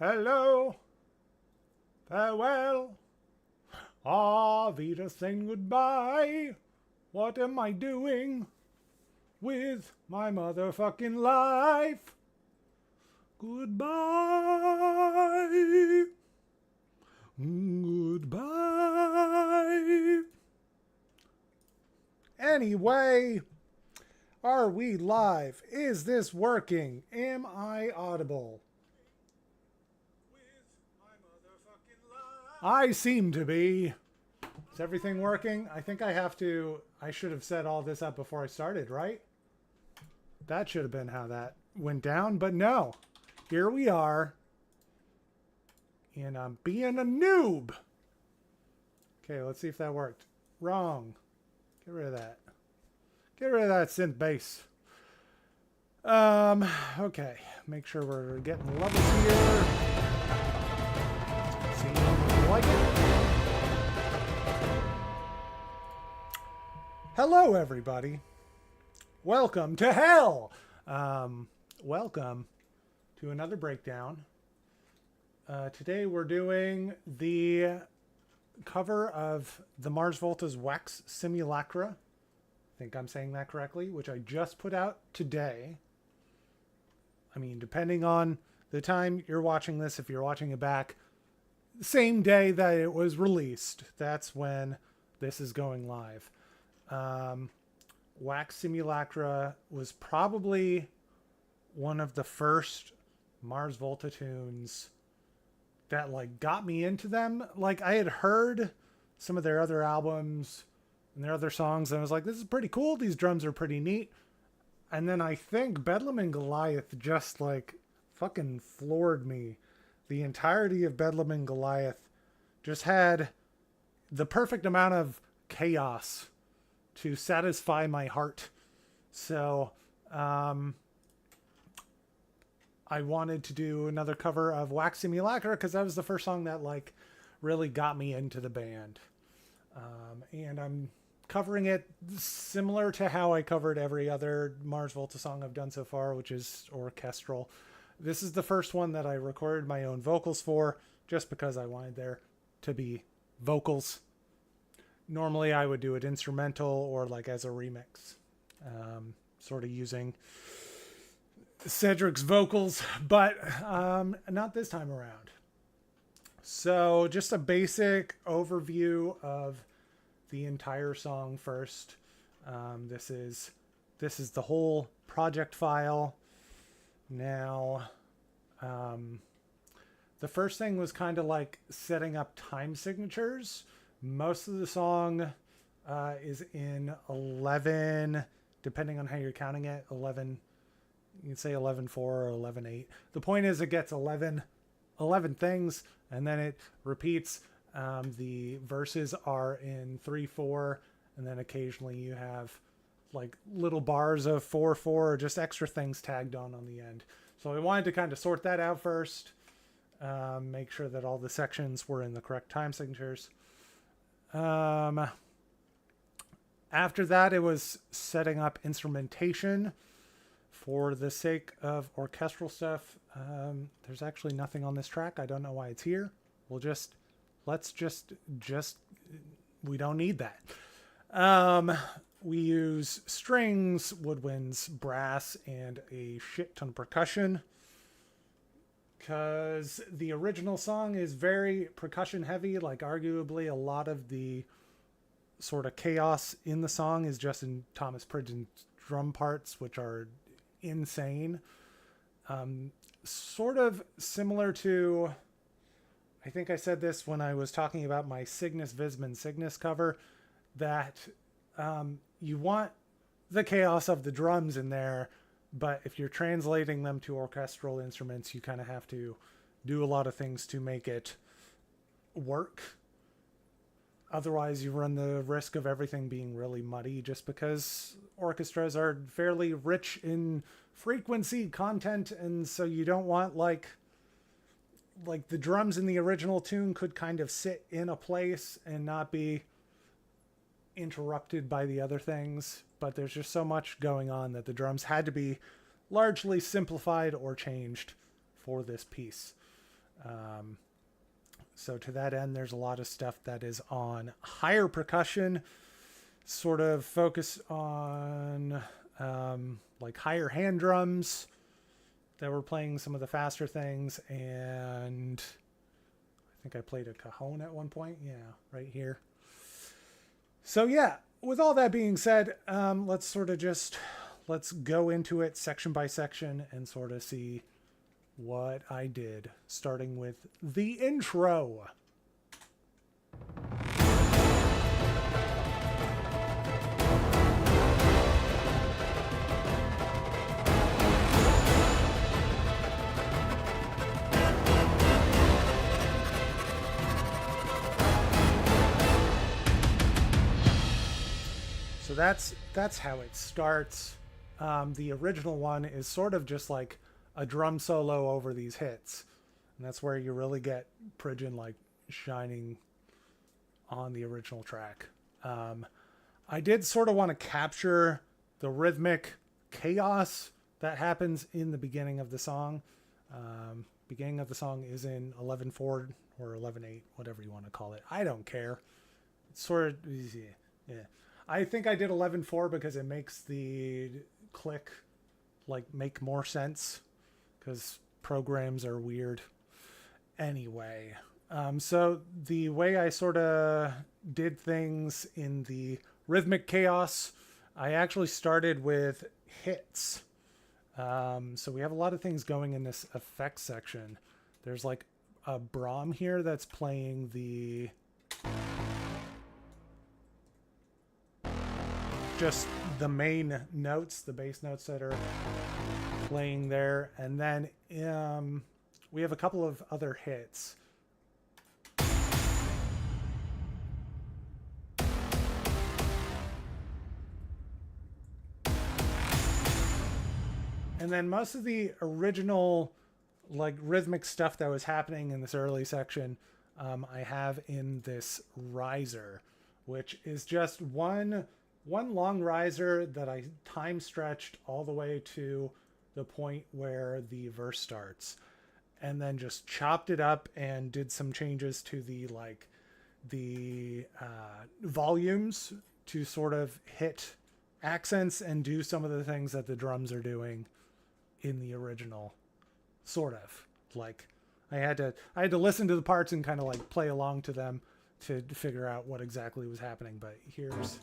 Hello, farewell, Auf Wiedersehen, goodbye. What am I doing with my motherfucking life? Goodbye. Goodbye. Anyway, are we live? Is this working? Am I audible? I seem to be. Is everything working? I think I should have set all this up before I started, right? That should have been how that went down, but no. Here we are. And I'm being a noob. Okay, let's see if that worked. Wrong. Get rid of that. Get rid of that synth bass. Okay. Make sure we're getting levels here. See if you like it. Hello, everybody. Welcome to hell. Welcome to another breakdown. Today we're doing the cover of the Mars Volta's Wax Simulacra. I think I'm saying that correctly, which I just put out today. I mean, depending on the time you're watching this, if you're watching it back, same day that it was released, that's when this is going live. Wax Simulacra was probably one of the first Mars Volta tunes that like got me into them. Like I had heard some of their other albums and their other songs and I was like, this is pretty cool. These drums are pretty neat. And then I think Bedlam and Goliath just like fucking floored me. The entirety of Bedlam and Goliath just had the perfect amount of chaos to satisfy my heart. So, I wanted to do another cover of Wax Simulacra because that was the first song that like really got me into the band. And I'm covering it similar to how I covered every other Mars Volta song I've done so far, which is orchestral. This is the first one that I recorded my own vocals for just because I wanted there to be vocals. Normally I would do it instrumental or like as a remix, sort of using Cedric's vocals, but not this time around. So just a basic overview of the entire song first. This is the whole project file. Now, the first thing was kind of like setting up time signatures. Most of the song is in 11, depending on how you're counting it, 11. You can say 11-4 or 11-8. The point is it gets 11 things and then it repeats. The verses are in 3-4 and then occasionally you have like little bars of 4-4 or just extra things tagged on the end. So I wanted to kind of sort that out first. Make sure that all the sections were in the correct time signatures. After that, it was setting up instrumentation. For the sake of orchestral stuff, there's actually nothing on this track. I don't know why it's here. We don't need that. We use strings, woodwinds, brass, and a shit ton of percussion. Because the original song is very percussion heavy. Like arguably a lot of the sort of chaos in the song is just in Thomas Pridgen's drum parts, which are insane. Sort of similar to, I think I said this when I was talking about my Cygnus Visman Cygnus cover, that you want the chaos of the drums in there, but if you're translating them to orchestral instruments, you kind of have to do a lot of things to make it work. Otherwise, you run the risk of everything being really muddy just because orchestras are fairly rich in frequency content. And so you don't want like the drums in the original tune could kind of sit in a place and not be interrupted by the other things. But there's just so much going on that the drums had to be largely simplified or changed for this piece. So to that end, there's a lot of stuff that is on higher percussion, sort of focus on like higher hand drums that were playing some of the faster things. And I think I played a cajon at one point. Yeah, right here. So yeah, with all that being said, let's go into it section by section and sort of see what I did, starting with the intro. So that's how it starts. The original one is sort of just like a drum solo over these hits, and that's where you really get Pridgeon like shining on the original track. I did sort of want to capture the rhythmic chaos that happens in the beginning of the song. Beginning of the song is in 11/4 or 11/8, whatever you want to call it. I don't care. It's sort of, yeah. I think I did 11/4 because it makes the click like make more sense, because programs are weird anyway. So the way I sort of did things in the rhythmic chaos, I actually started with hits. So we have a lot of things going in this effects section. There's like a Brahm here that's playing just the main notes, the bass notes that are playing there. And then we have a couple of other hits. And then most of the original like rhythmic stuff that was happening in this early section, I have in this riser, which is just one long riser that I time stretched all the way to the point where the verse starts, and then just chopped it up and did some changes to the volumes to sort of hit accents and do some of the things that the drums are doing in the original. Sort of like I had to listen to the parts and kind of like play along to them to figure out what exactly was happening. But here's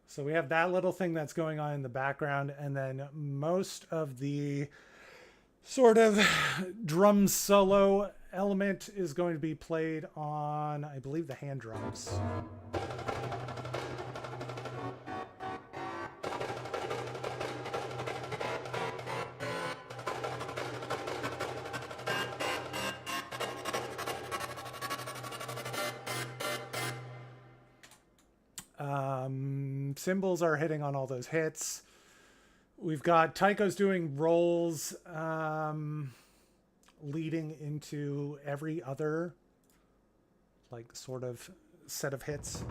so we have that little thing that's going on in the background, and then most of the sort of drum solo element is going to be played on, I believe, the hand drums. Cymbals are hitting on all those hits. We've got Tycho's doing rolls leading into every other like sort of set of hits. Sort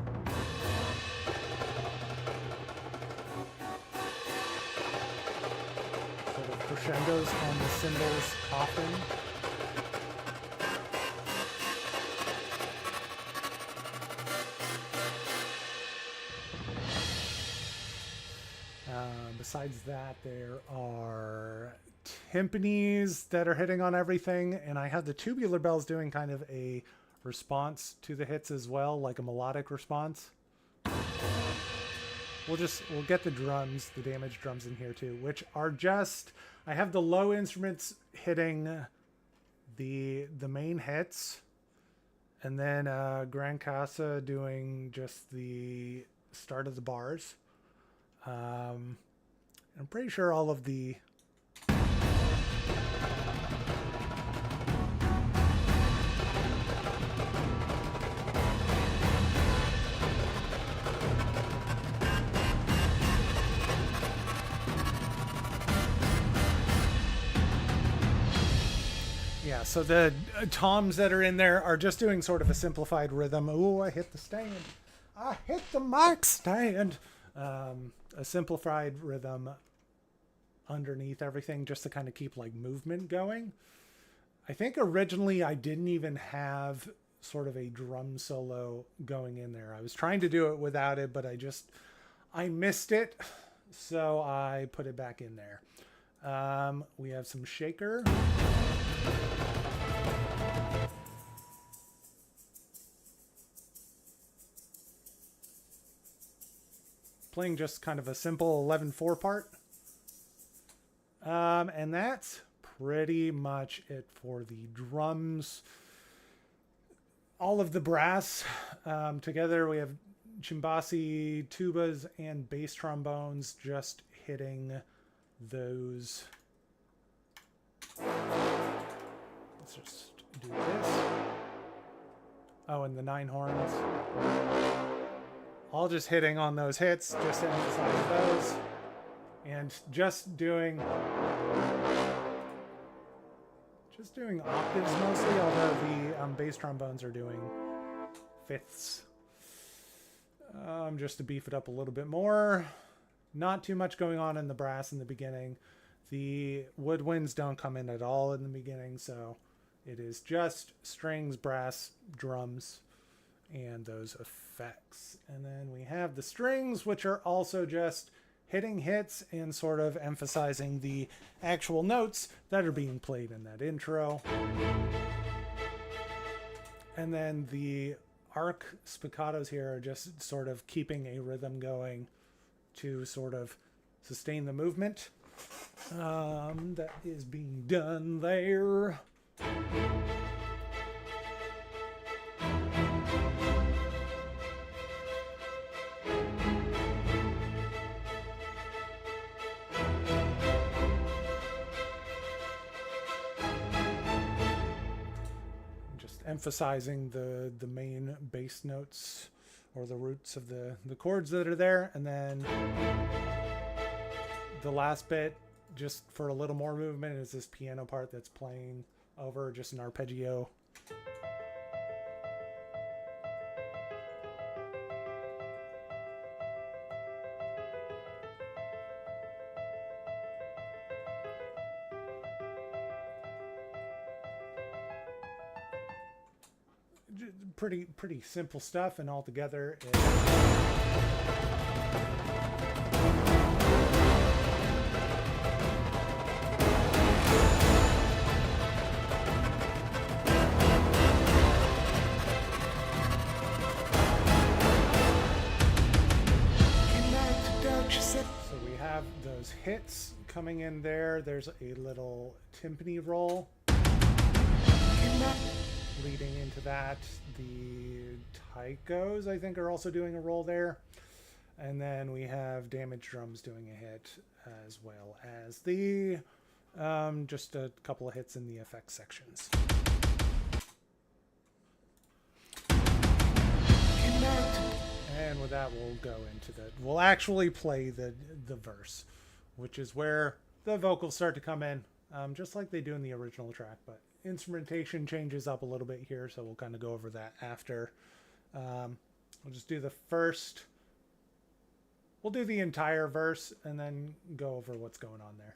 of crescendos on the cymbals coffin. Besides that, there are timpanis that are hitting on everything, and I have the tubular bells doing kind of a response to the hits as well, like a melodic response. We'll get the drums, the damaged drums in here too, which are just, I have the low instruments hitting the main hits, and then Gran Casa doing just the start of the bars. I'm pretty sure all of the Yeah, so the toms that are in there are just doing sort of a simplified rhythm. Ooh, I hit the stand. I hit the mic stand. A simplified rhythm underneath everything just to kind of keep like movement going. I think originally I didn't even have sort of a drum solo going in there. I was trying to do it without it, but I missed it. So I put it back in there. We have some shaker. Playing just kind of a simple 11/4 part. And that's pretty much it for the drums. All of the brass together, we have chimbasi, tubas, and bass trombones just hitting those. Let's just do this. Oh, and the 9 horns. All just hitting on those hits, just to emphasize those. And just doing octaves mostly, although the bass trombones are doing fifths. Just to beef it up a little bit more. Not too much going on in the brass in the beginning. The woodwinds don't come in at all in the beginning, so it is just strings, brass, drums, and those effects. And then we have the strings, which are also just hitting hits and sort of emphasizing the actual notes that are being played in that intro. And then the arc spiccatos here are just sort of keeping a rhythm going to sort of sustain the movement that is being done there. Emphasizing the main bass notes or the roots of the chords that are there. And then the last bit, just for a little more movement, is this piano part that's playing over just an arpeggio. Pretty simple stuff, and all together it so we have those hits coming in there. There's a little timpani roll leading into that. The taikos, I think, are also doing a roll there. And then we have damage drums doing a hit, as well as the just a couple of hits in the effects sections. And with that, we'll actually play the verse, which is where the vocals start to come in, just like they do in the original track, but instrumentation changes up a little bit here, so we'll kind of go over that after. We'll just do the first. We'll do the entire verse and then go over what's going on there.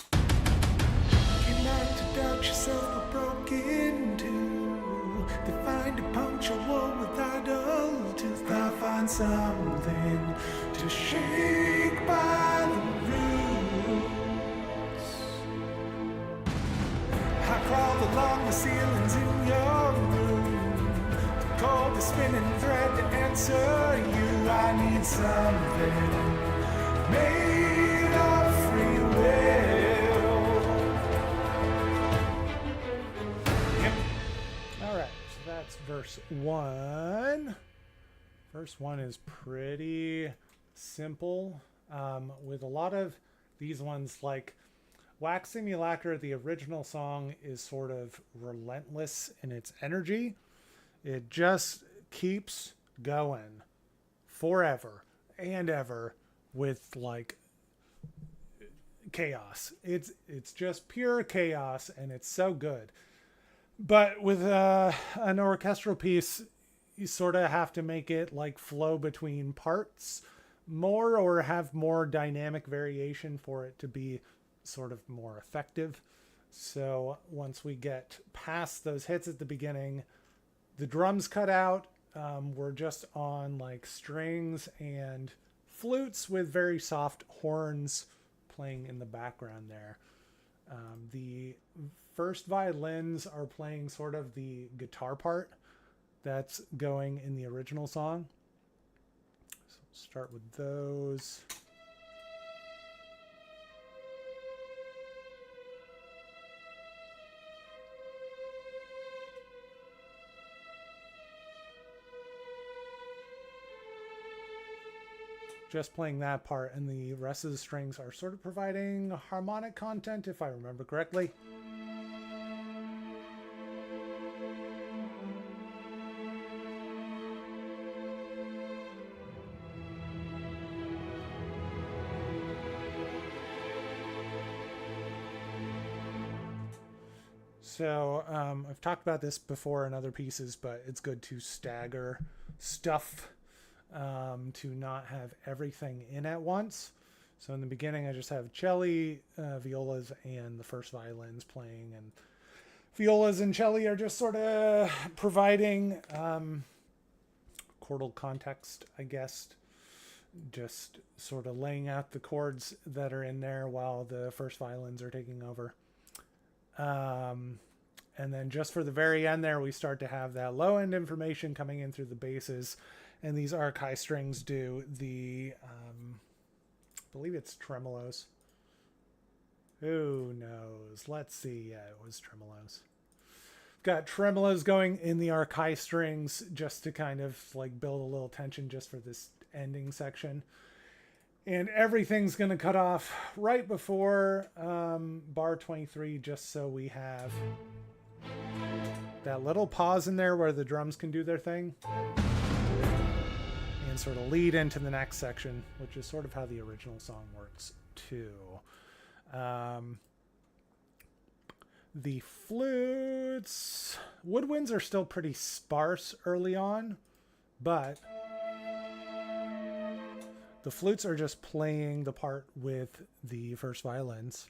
You like to doubt yourself, broken too. To find a punctual without a tooth. I find something to shake by the roots. I crawled along the ceilings in your room. The cold, the spinning thread to answer you. I need something made of free will. Yep. All right, so that's verse 1. Verse 1 is pretty simple, with a lot of these ones, like Wax Simulacra, the original song, is sort of relentless in its energy. It just keeps going forever and ever with like chaos. It's just pure chaos, and it's so good. But with an orchestral piece, you sort of have to make it like flow between parts more or have more dynamic variation for it to be sort of more effective. So once we get past those hits at the beginning, the drums cut out. We're just on like strings and flutes with very soft horns playing in the background there. The first violins are playing sort of the guitar part that's going in the original song. So we'll start with those. Just playing that part, and the rest of the strings are sort of providing harmonic content, if I remember correctly. So I've talked about this before in other pieces, but it's good to stagger stuff to not have everything in at once. So in the beginning, I just have cello, violas, and the first violins playing. And violas and cello are just sort of providing chordal context, I guess. Just sort of laying out the chords that are in there while the first violins are taking over. And then just for the very end there, we start to have that low end information coming in through the basses. And these archi strings do the, I believe it's tremolos. Who knows? Let's see. Yeah, it was tremolos. Got tremolos going in the archi strings just to kind of like build a little tension just for this ending section. And everything's going to cut off right before bar 23, just so we have that little pause in there where the drums can do their thing. And sort of lead into the next section, which is sort of how the original song works too. The flutes, woodwinds are still pretty sparse early on, but the flutes are just playing the part with the first violins.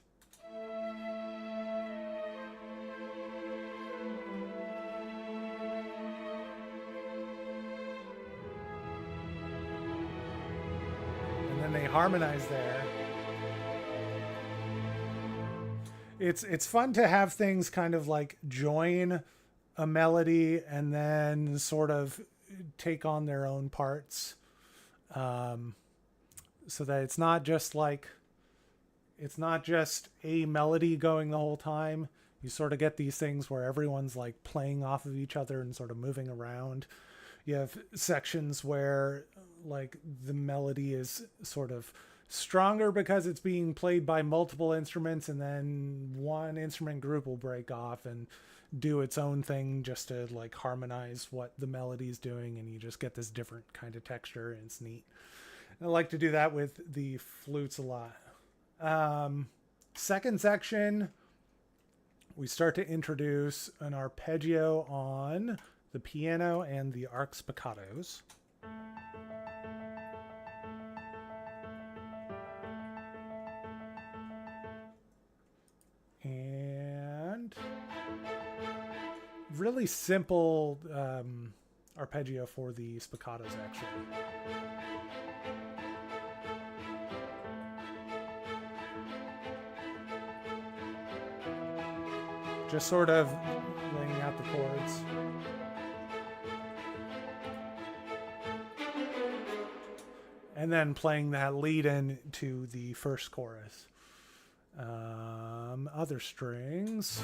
And then they harmonize there. It's fun to have things kind of like join a melody and then sort of take on their own parts. So that it's not just a melody going the whole time. You sort of get these things where everyone's like playing off of each other and sort of moving around. You have sections where like the melody is sort of stronger because it's being played by multiple instruments, and then one instrument group will break off and do its own thing just to like harmonize what the melody is doing, and you just get this different kind of texture, and it's neat. I like to do that with the flutes a lot. Second section, we start to introduce an arpeggio on the piano and the arc spiccatos. And really simple arpeggio for the spiccatos, actually. Just sort of laying out the chords. And then playing that lead in to the first chorus. Other strings.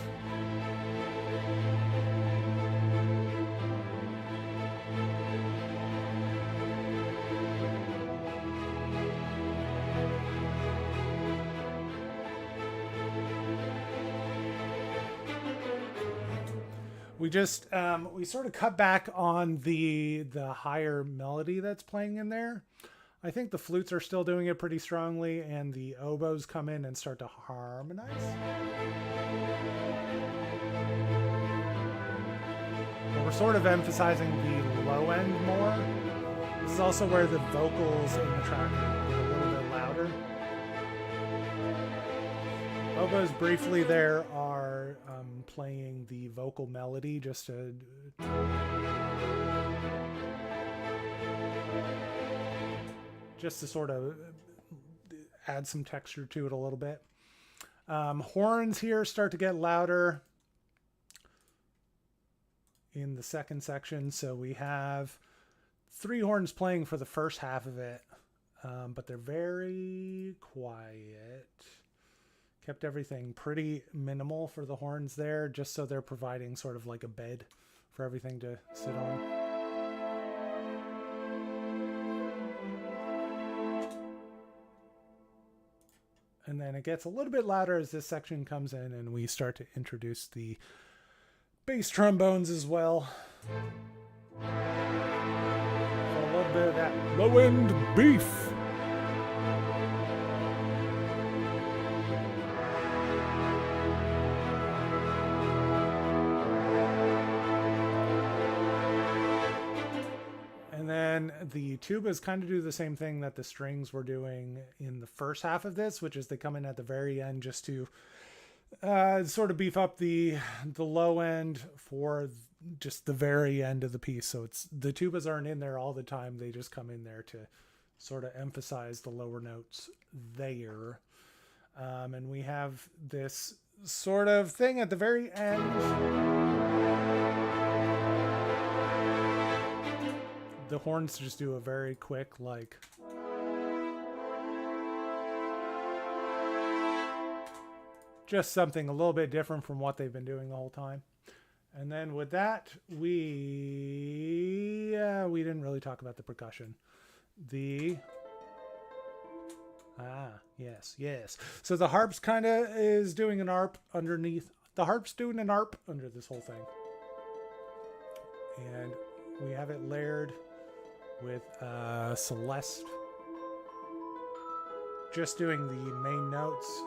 We just we sort of cut back on the higher melody that's playing in there. I think the flutes are still doing it pretty strongly, and the oboes come in and start to harmonize. we're sort of emphasizing the low end more. This is also where the vocals in the track are a little bit louder. Oboes briefly there are playing the vocal melody just to sort of add some texture to it a little bit. Horns here start to get louder in the second section. So we have 3 horns playing for the first half of it, but they're very quiet. Kept everything pretty minimal for the horns there, just so they're providing sort of like a bed for everything to sit on. And then it gets a little bit louder as this section comes in and we start to introduce the bass trombones as well. So a little bit of that low-end beef. And then the tubas kind of do the same thing that the strings were doing in the first half of this, which is they come in at the very end just to sort of beef up the low end for just the very end of the piece. So it's the tubas aren't in there all the time. They just come in there to sort of emphasize the lower notes there. And we have this sort of thing at the very end. The horns just do a very quick, like, just something a little bit different from what they've been doing the whole time. And then with that, we didn't really talk about the percussion. Yes. So the harp's kind of is doing an arp underneath. The harp's doing an arp under this whole thing. And we have it layered with Celeste just doing the main notes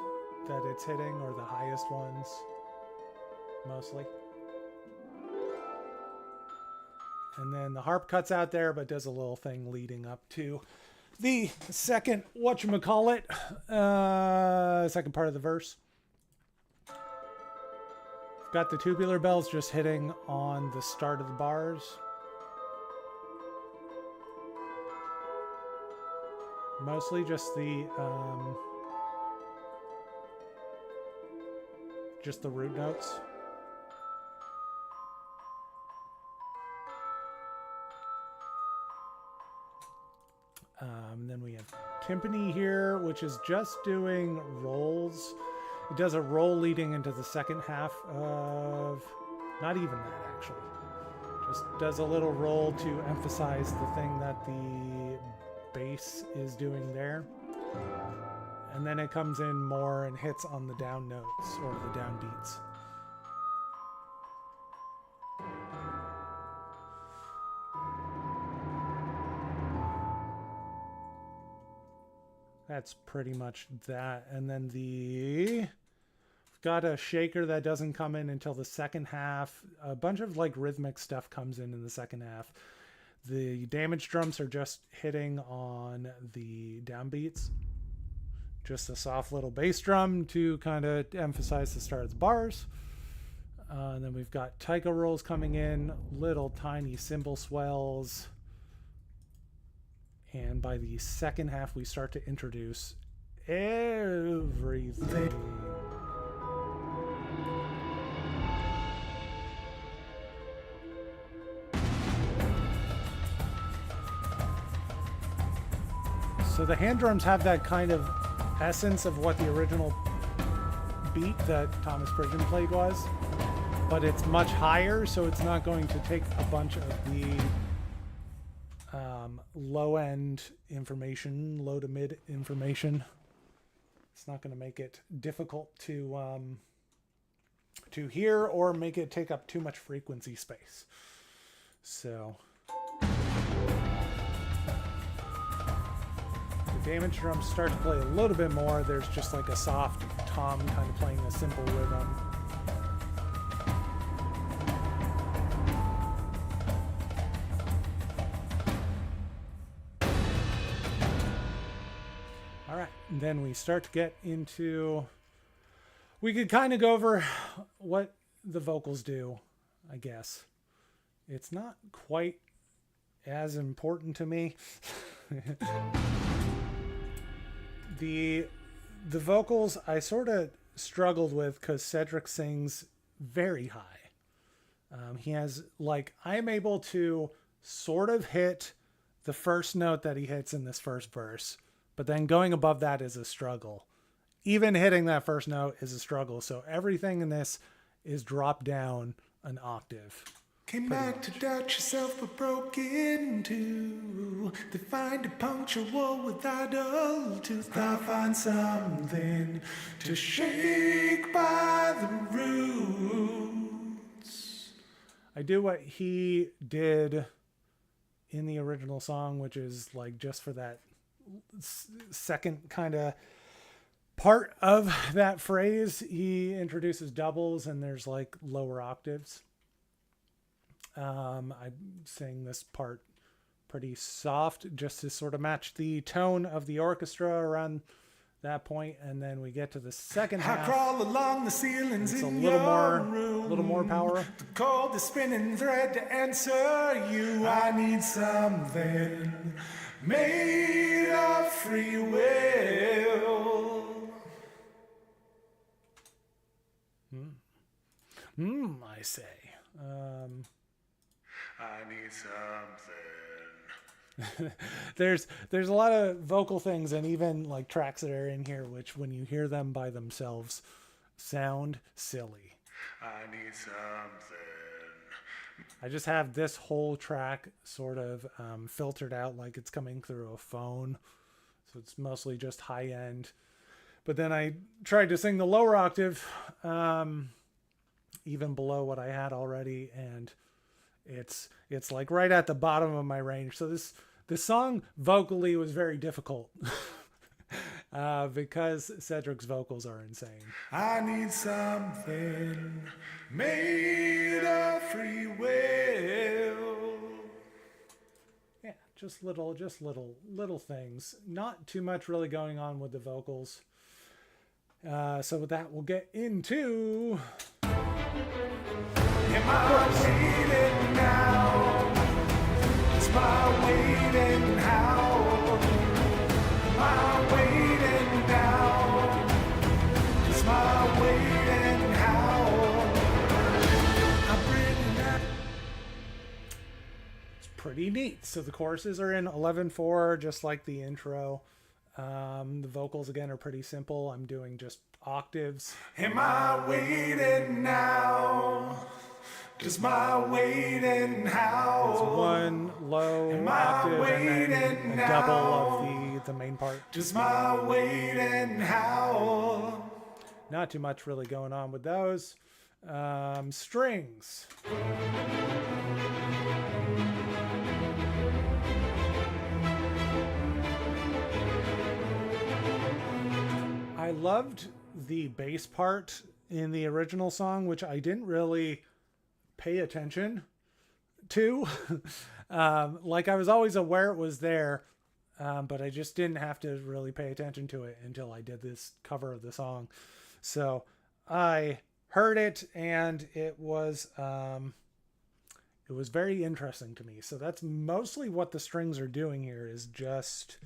that it's hitting, or the highest ones mostly. And then the harp cuts out there but does a little thing leading up to the second whatchamacallit, second part of the verse. We've got the tubular bells just hitting on the start of the bars. Mostly just the root notes. Then we have timpani here, which is just doing rolls. It does a roll leading into the second half of, not even that actually. Just does a little roll to emphasize the thing that the bass is doing there. And then it comes in more and hits on the down notes, or the down beats. That's pretty much that. And then we've got a shaker that doesn't come in until the second half. A bunch of like rhythmic stuff comes in the second half. The damage drums are just hitting on the downbeats. Just a soft little bass drum to kind of emphasize the start of the bars. And then we've got taiko rolls coming in, little tiny cymbal swells. And by the second half, we start to introduce everything. So the hand drums have that kind of essence of what the original beat that Thomas Pridgeon played was, but it's much higher, so it's not going to take a bunch of the low-end information, low to mid information. It's not going to make it difficult to hear or make it take up too much frequency space. So the damage drums start to play a little bit more. There's just like a soft tom kind of playing a simple rhythm. then we start to get into, we could kind of go over what the vocals do, I guess. It's not quite as important to me. The vocals I sort of struggled with because Cedric sings very high. He has, like, I'm able to sort of hit the first note that he hits in this first verse, but then going above that is a struggle. Even hitting that first note is a struggle. So everything in this is dropped down an octave. Came back to doubt yourself but broke in two. They find a punctual without a tooth. I find something to shake by the roots. I do what he did in the original song, which is like just for that second kind of part of that phrase, he introduces doubles and there's like lower octaves. I sing this part pretty soft just to sort of match the tone of the orchestra around that point, and then we get to the second half. I crawl along the ceilings it's in a room. little more power. The cold, the spinning thread to answer you. I need something made of free will. I say. I need something. There's a lot of vocal things and even like tracks that are in here which when you hear them by themselves sound silly. I need something. I just have this whole track sort of filtered out like it's coming through a phone. So it's mostly just high end. But then I tried to sing the lower octave even below what I had already, and it's like right at the bottom of my range. So this song vocally was very difficult because Cedric's vocals are insane. I need something made of free will. Yeah, just little things. Not too much really going on with the vocals. So with that, we'll get into. Am I waiting now? Is my waiting how? Am I waiting now? Is my waiting how? I'm bringing that. It's pretty neat. So the choruses are in 11/4, just like the intro. The vocals again are pretty simple. I'm doing just octaves. Am I waiting now? Does my waiting how? It's one low octave and then a double of the main part. Does my waiting how? Not too much really going on with those. Strings. I loved the bass part in the original song, which I didn't really pay attention to. Like I was always aware it was there, but I just didn't have to really pay attention to it until I did this cover of the song. So I heard it and it was very interesting to me. So that's mostly what the strings are doing here, is just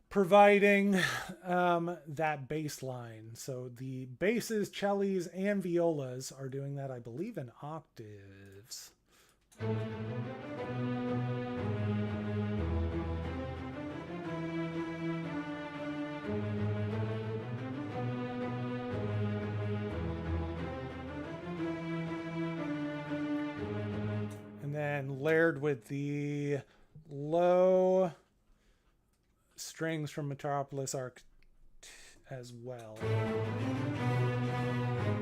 providing that bass line. So the basses, cellos, and violas are doing that, I believe, in octaves. And then layered with the low strings from Metropolis Arc as well,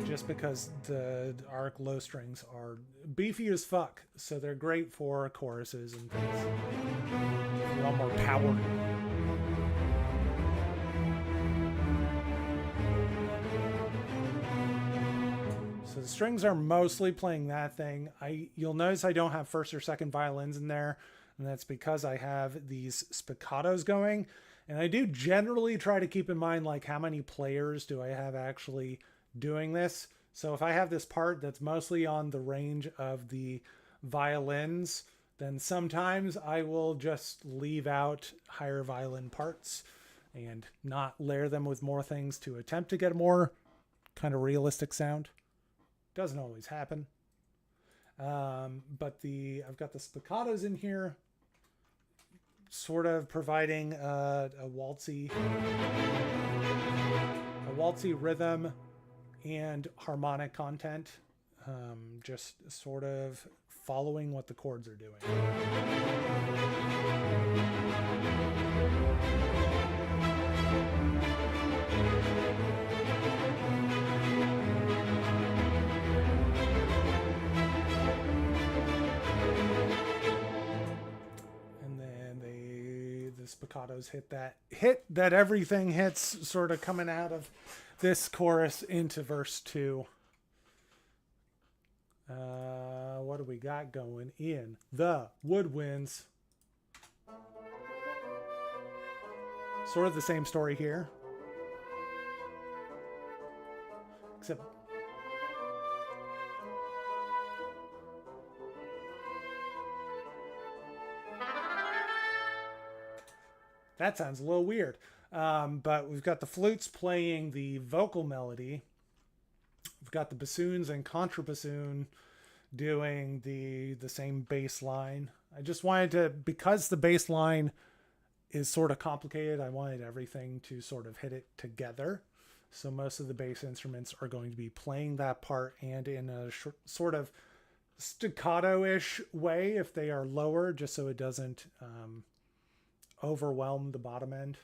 just because the Arc low strings are beefy as fuck, so they're great for choruses and things. If you want more power. So the strings are mostly playing that thing. You'll notice I don't have first or second violins in there, and that's because I have these spiccatos going. And I do generally try to keep in mind, like, how many players do I have actually doing this. So if I have this part that's mostly on the range of the violins, then sometimes I will just leave out higher violin parts and not layer them with more things to attempt to get a more kind of realistic sound. Doesn't always happen. But I've got the spiccatos in here, sort of providing a waltzy rhythm and harmonic content, just sort of following what the chords are doing. And then the spiccatos hit that everything hits, sort of coming out of this chorus into verse 2. What do we got going in the woodwinds? Sort of the same story here, except that sounds a little weird. But we've got the flutes playing the vocal melody. We've got the bassoons and contrabassoon doing the same bass line. I just wanted to, because the bass line is sort of complicated, I wanted everything to sort of hit it together. So most of the bass instruments are going to be playing that part, and in a sort of staccato-ish way if they are lower, just so it doesn't overwhelm the bottom end.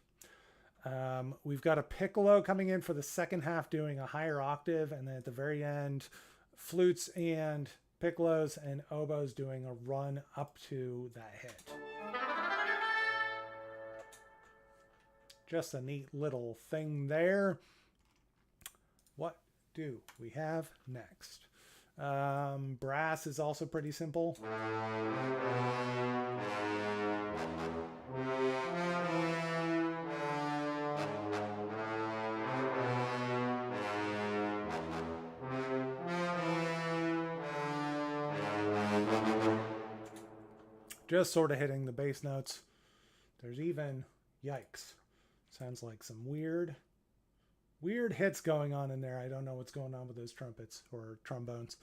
We've got a piccolo coming in for the second half doing a higher octave, and then at the very end, flutes and piccolos and oboes doing a run up to that hit. Just a neat little thing there. What do we have next? Brass is also pretty simple. Just sort of hitting the bass notes. There's even, yikes, sounds like some weird hits going on in there. I don't know what's going on with those trumpets or trombones.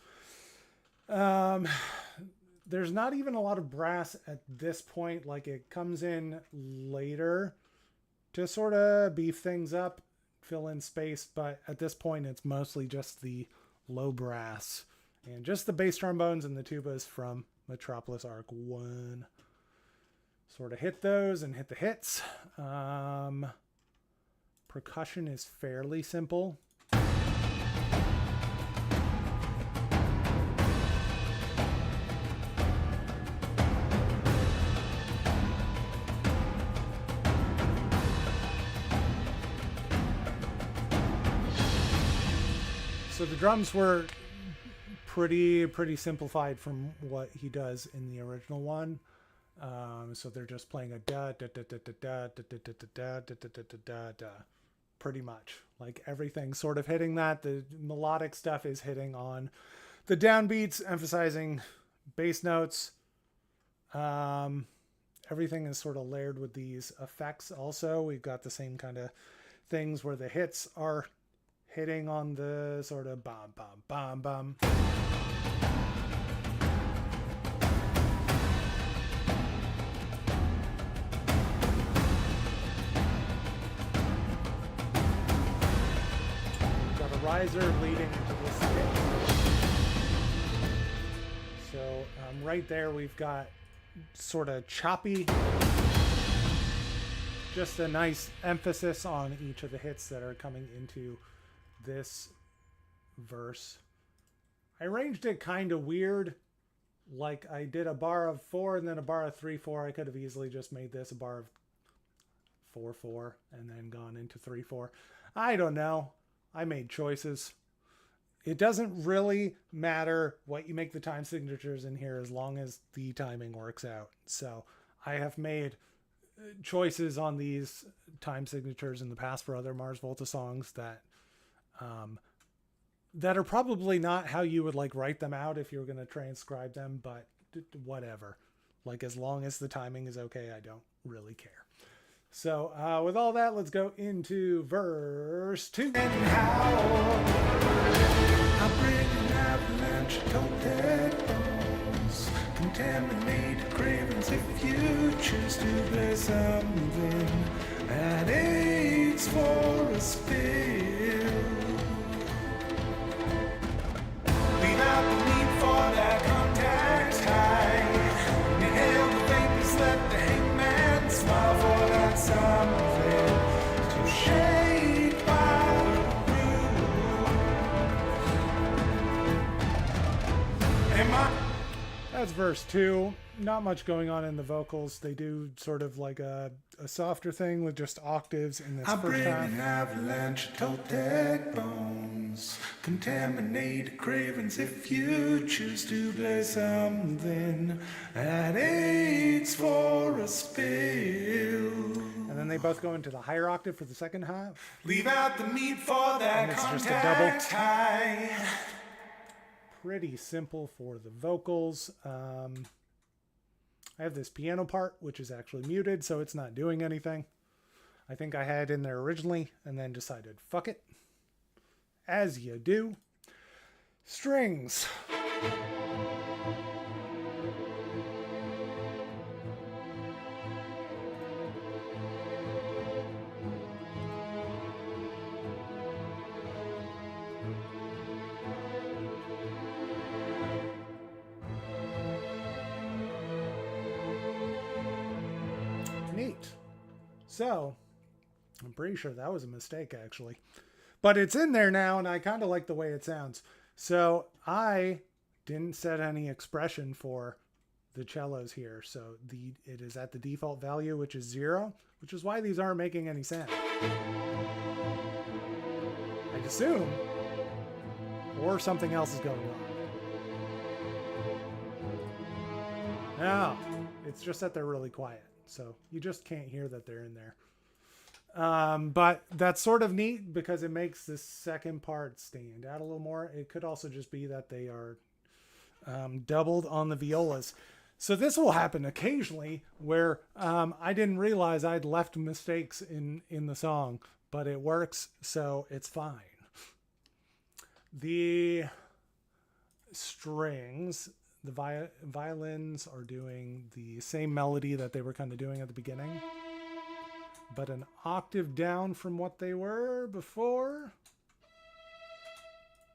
There's not even a lot of brass at this point. Like, it comes in later to sort of beef things up, fill in space. But at this point, it's mostly just the low brass and just the bass trombones and the tubas from Metropolis Arc 1. Sort of hit those and hit the hits. Percussion is fairly simple. So the drums were pretty simplified from what he does in the original one. So they're just playing a da da da da da da da da da da da da da da da, pretty much. Like, everything sort of hitting that. The melodic stuff is hitting on the downbeats, emphasizing bass notes. Everything is sort of layered with these effects. Also, we've got the same kind of things where the hits are hitting on the sort of bum bum bum bum. Riser leading into this hit. So right there we've got sort of choppy, just a nice emphasis on each of the hits that are coming into this verse. I arranged it kind of weird. Like, I did a bar of 4 and then a bar of 3/4. I could have easily just made this a bar of 4/4 and then gone into 3/4. I don't know. I made choices. It doesn't really matter what you make the time signatures in here as long as the timing works out. So I have made choices on these time signatures in the past for other Mars Volta songs that that are probably not how you would like write them out if you were going to transcribe them, but whatever. Like, as long as the timing is okay, I don't really care. So with all that, let's go into verse 2. And how I bring an avalanche of dead bones, contaminated cravings if you choose to play something that aches for a spill. Leave out the need for that contact high. Inhale the vapors, let the hangman smile for that something to shake by the room. Am I? That's verse 2. Not much going on in the vocals. They do sort of like a softer thing with just octaves in this I first bring half. an avalanche of dead bones, contaminated cravings if you choose to play something that aches for a spill. And then they both go into the higher octave for the second half. Leave out the meat for that And it's just a contact double. high. Pretty simple for the vocals. I have this piano part, which is actually muted, so it's not doing anything. I think I had it in there originally and then decided, fuck it. As you do. Strings. Neat. So, I'm pretty sure that was a mistake, actually. But it's in there now, and I kind of like the way it sounds. So, I didn't set any expression for the cellos here. So, it is at the default value, which is 0, which is why these aren't making any sound. I'd assume. Or something else is going on. No, it's just that they're really quiet. So you just can't hear that they're in there. But that's sort of neat because it makes the second part stand out a little more. It could also just be that they are doubled on the violas. So this will happen occasionally where I didn't realize I'd left mistakes in the song, but it works, so it's fine. The strings... The violins are doing the same melody that they were kind of doing at the beginning, but an octave down from what they were before,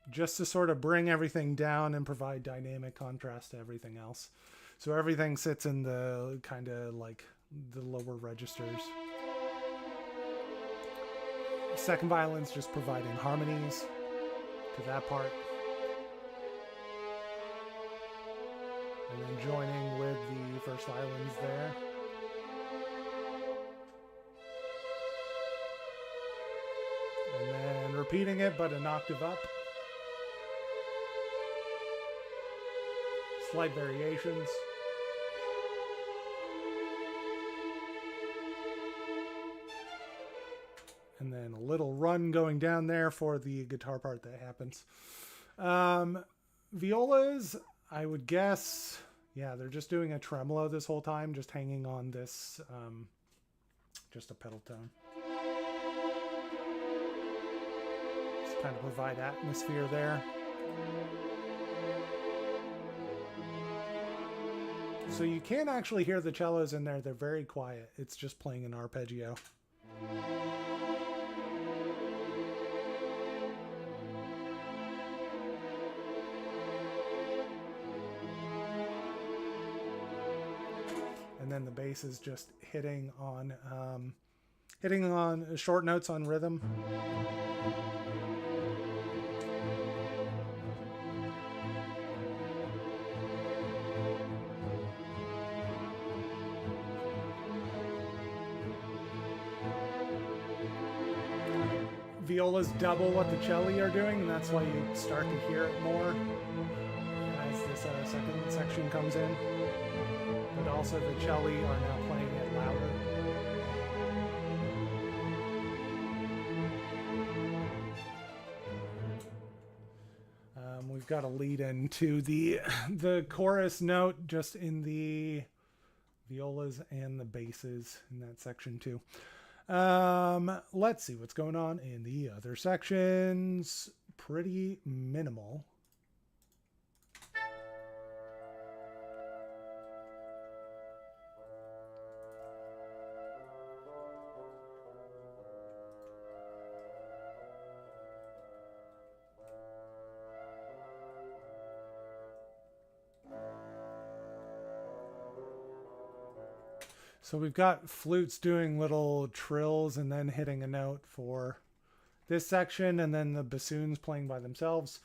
just to sort of bring everything down and provide dynamic contrast to everything else. So everything sits in the kind of like the lower registers. Second violin's just providing harmonies to that part. And then joining with the first violins there. And then repeating it, but an octave up. Slight variations. And then a little run going down there for the guitar part that happens. Violas... I would guess, yeah, they're just doing a tremolo this whole time, just hanging on this, just a pedal tone. Just kind of provide atmosphere there. So you can actually hear the cellos in there. They're very quiet. It's just playing an arpeggio. And then the bass is just hitting on short notes on rhythm. Violas double what the celli are doing, and that's why you start to hear it more as this second section comes in. But also the celli are now playing it louder. got a lead into the chorus note just in the violas and the basses in that section too. Let's see what's going on in the other sections. Pretty minimal. So we've got flutes doing little trills and then hitting a note for this section, and then the bassoons playing by themselves.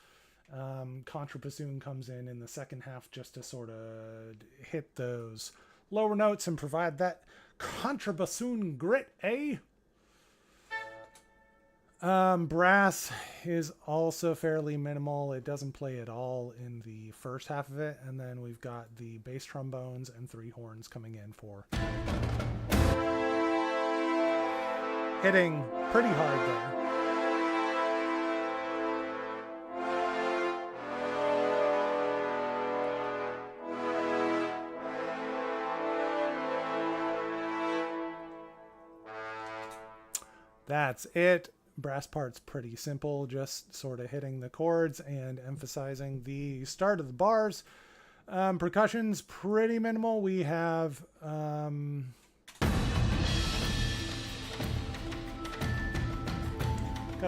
Contrabassoon comes in the second half just to sort of hit those lower notes and provide that contrabassoon grit, eh? Brass is also fairly minimal. It doesn't play at all in the first half of it. And then we've got the bass trombones and 3 horns coming in for hitting pretty hard there. That's it. Brass part's pretty simple, just sort of hitting the chords and emphasizing the start of the bars. Percussion's pretty minimal. We have got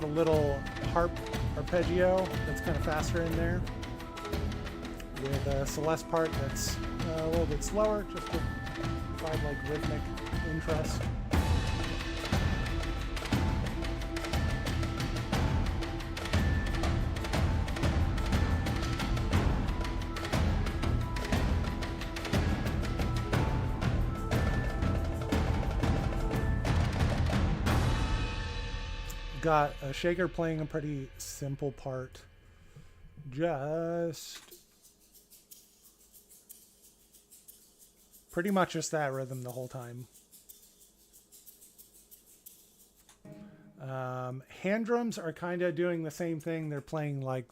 a little harp arpeggio that's kind of faster in there, with a Celeste part that's a little bit slower, just to provide like rhythmic interest. Got a shaker playing a pretty simple part, just pretty much just that rhythm the whole time. Hand drums are kind of doing the same thing. They're playing like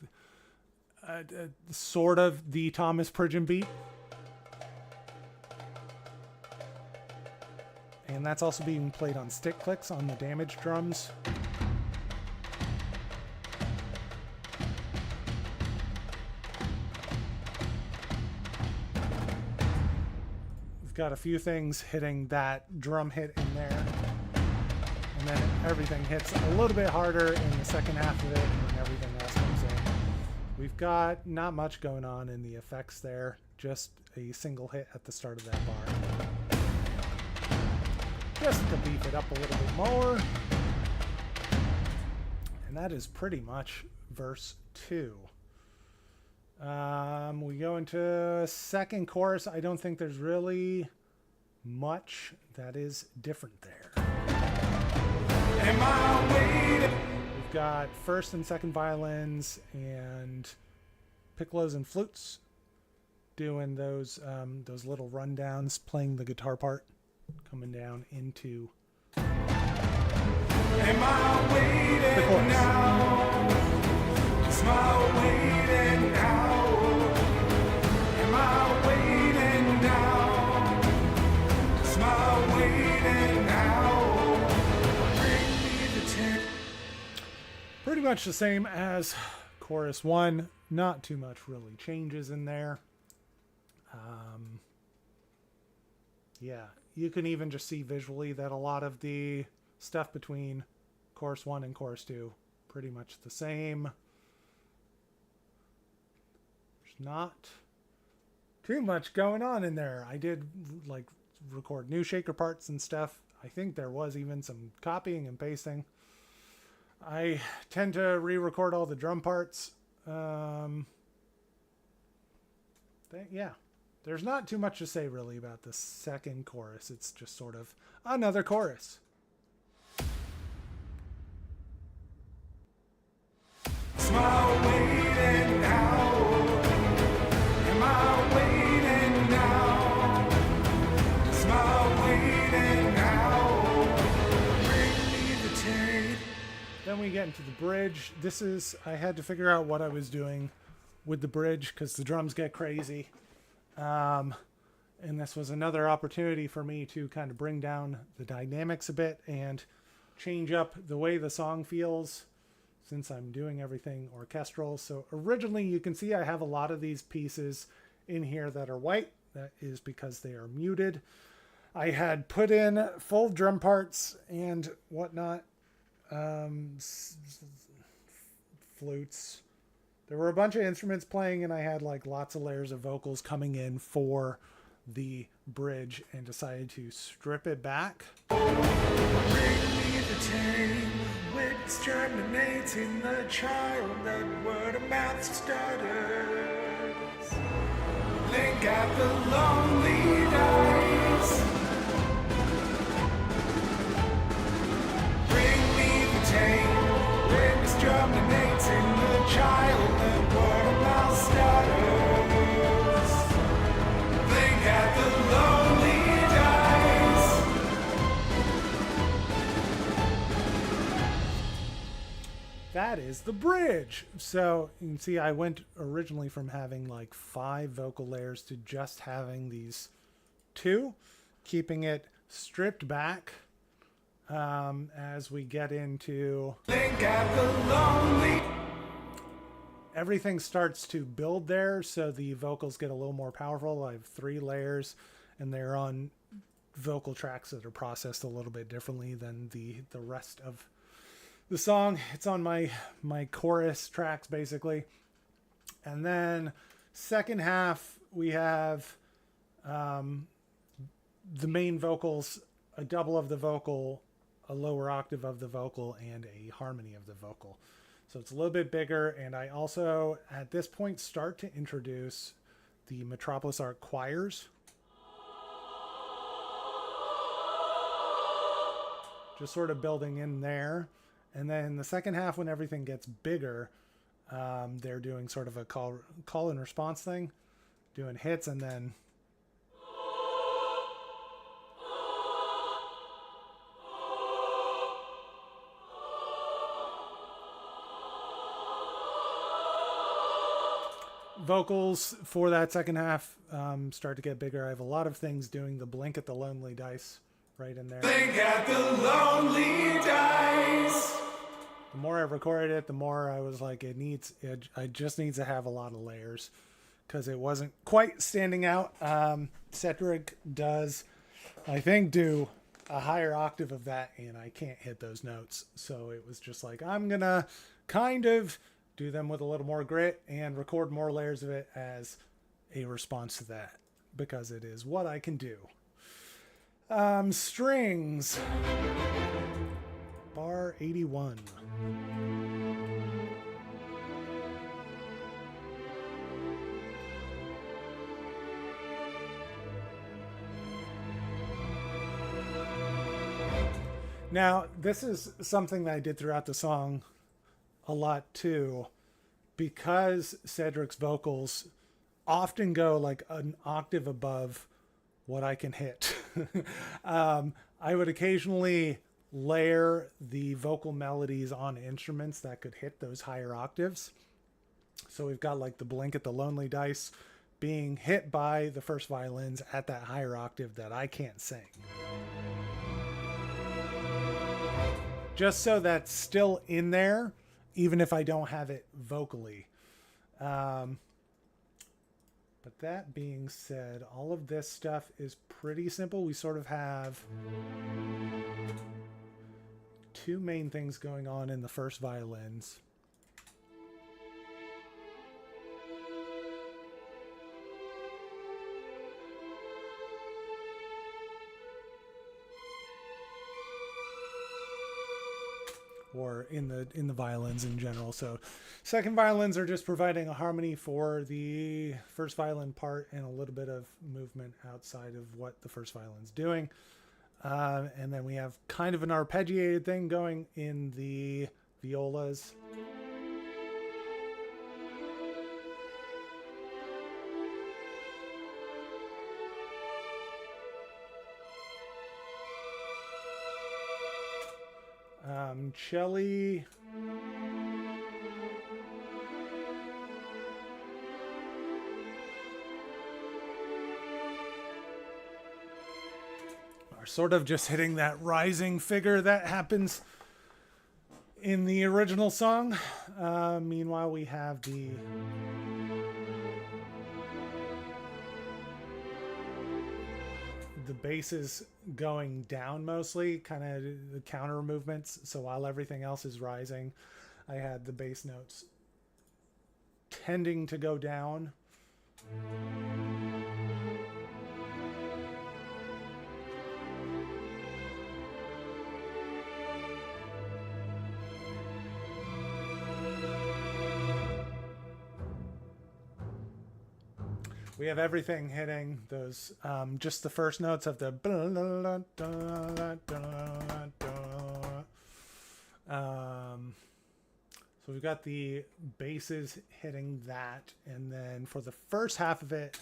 sort of the Thomas Pridgeon beat, and that's also being played on stick clicks on the damaged drums. Got a few things hitting that drum hit in there, and then everything hits a little bit harder in the second half of it, and everything else comes in. We've got not much going on in the effects there, just a single hit at the start of that bar, just to beef it up a little bit more. And that is pretty much verse 2. We go into second chorus. I don't think there's really much that is different there. We've got first and second violins and piccolos and flutes doing those little rundowns, playing the guitar part, coming down into the chorus. Am I waiting now? Am I waiting now? Am I waiting now? Bring me the tent. Pretty much the same as chorus 1. Not too much really changes in there. Yeah, you can even just see visually that a lot of the stuff between chorus 1 and chorus 2 pretty much the same. Not too much going on in there. I did like record new shaker parts and stuff. I think there was even some copying and pasting. I tend to re-record all the drum parts. Yeah, there's not too much to say really about the second chorus. It's just sort of another chorus. Smile waiting now. Am I waiting now? Smile waiting now. Bring me the tape. Then we get into the bridge. I had to figure out what I was doing with the bridge because the drums get crazy. And this was another opportunity for me to kind of bring down the dynamics a bit and change up the way the song feels since I'm doing everything orchestral. So originally you can see I have a lot of these pieces in here that are white. That is because they are muted. I had put in full drum parts and whatnot, flutes. There were a bunch of instruments playing, and I had like lots of layers of vocals coming in for the bridge, and decided to strip it back. Bring me the tame wits germinating the child that word of mouth stutters. Link at the lonely dice. Bring me the tame wits germinating the child that word of mouth stutters. Link at the lonely dice. That is the bridge. So you can see I went originally from having like 5 vocal layers to just having these 2, keeping it stripped back as we get into everything starts to build there, so the vocals get a little more powerful. I have 3 layers, and they're on vocal tracks that are processed a little bit differently than the rest of the song. It's on my chorus tracks basically. And then second half we have the main vocals, a double of the vocal, a lower octave of the vocal, and a harmony of the vocal. So it's a little bit bigger. And I also at this point start to introduce the Metropolis Art choirs, just sort of building in there. And then the second half, when everything gets bigger, they're doing sort of a call and response thing, doing hits, and then vocals for that second half start to get bigger. I have a lot of things doing the blink at the lonely dice right in there. Blink at the lonely dice. The more I recorded it, the more I was like, I just needs to have a lot of layers because it wasn't quite standing out. Cedric does, I think, do a higher octave of that, and I can't hit those notes. So it was just like, I'm going to kind of do them with a little more grit and record more layers of it as a response to that, because it is what I can do. Strings. Bar 81. Now, this is something that I did throughout the song a lot too, because Cedric's vocals often go like an octave above what I can hit. I would occasionally layer the vocal melodies on instruments that could hit those higher octaves. So we've got like the blink at the lonely dice being hit by the first violins at that higher octave that I can't sing. Just so that's still in there, even if I don't have it vocally. But that being said, all of this stuff is pretty simple. We sort of have 2 main things going on in the first violins. Or in the violins in general. So second violins are just providing a harmony for the first violin part and a little bit of movement outside of what the first violin's doing. And then we have kind of an arpeggiated thing going in the violas. Celli. are sort of just hitting that rising figure that happens in the original song. Meanwhile, we have the bass is going down mostly, kind of the counter movements. So while everything else is rising, I had the bass notes tending to go down. We have everything hitting those, just the first notes of the. So we've got the basses hitting that, and then for the first half of it,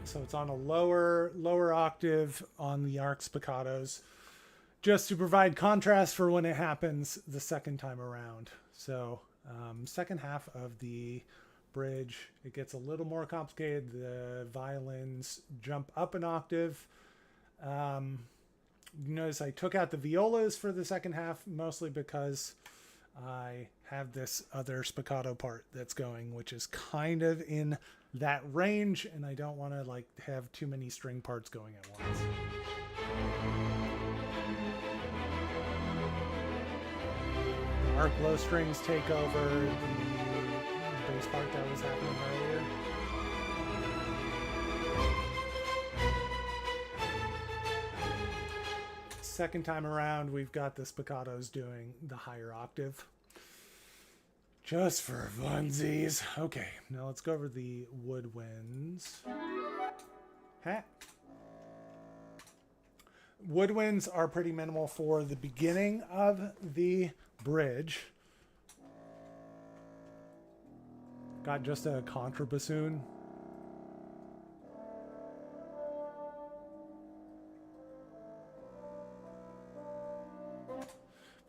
so it's on a lower octave on the arc spiccatos, just to provide contrast for when it happens the second time around. So second half of the bridge, it gets a little more complicated. The violins jump up an octave. Notice I took out the violas for the second half, mostly because I have this other spiccato part that's going, which is kind of in that range, and I don't want to like have too many string parts going at once. Arc low strings take over the bass part that was happening earlier. Second time around, we've got the spiccatos doing the higher octave. Just for funsies. Okay, now let's go over the woodwinds. Woodwinds are pretty minimal for the beginning of the bridge. Got just a contrabassoon.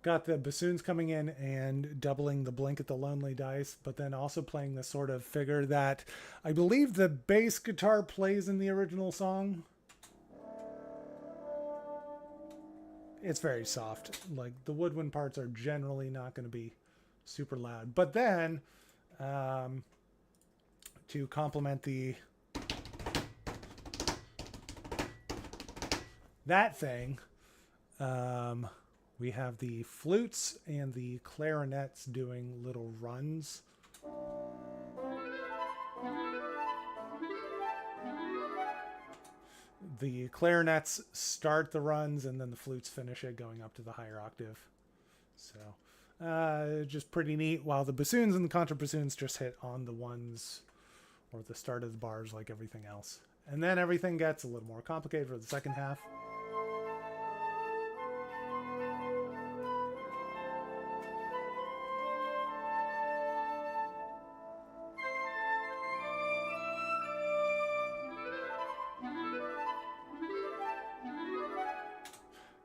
Got the bassoons coming in and doubling the blink at the lonely dice, but then also playing the sort of figure that I believe the bass guitar plays in the original song. It's very soft. Like the woodwind parts are generally not going to be super loud. But then to complement that thing, we have the flutes and the clarinets doing little runs. The clarinets start the runs, and then the flutes finish it, going up to the higher octave. So just pretty neat, while the bassoons and the contrabassoons just hit on the ones or the start of the bars like everything else. And then everything gets a little more complicated for the second half.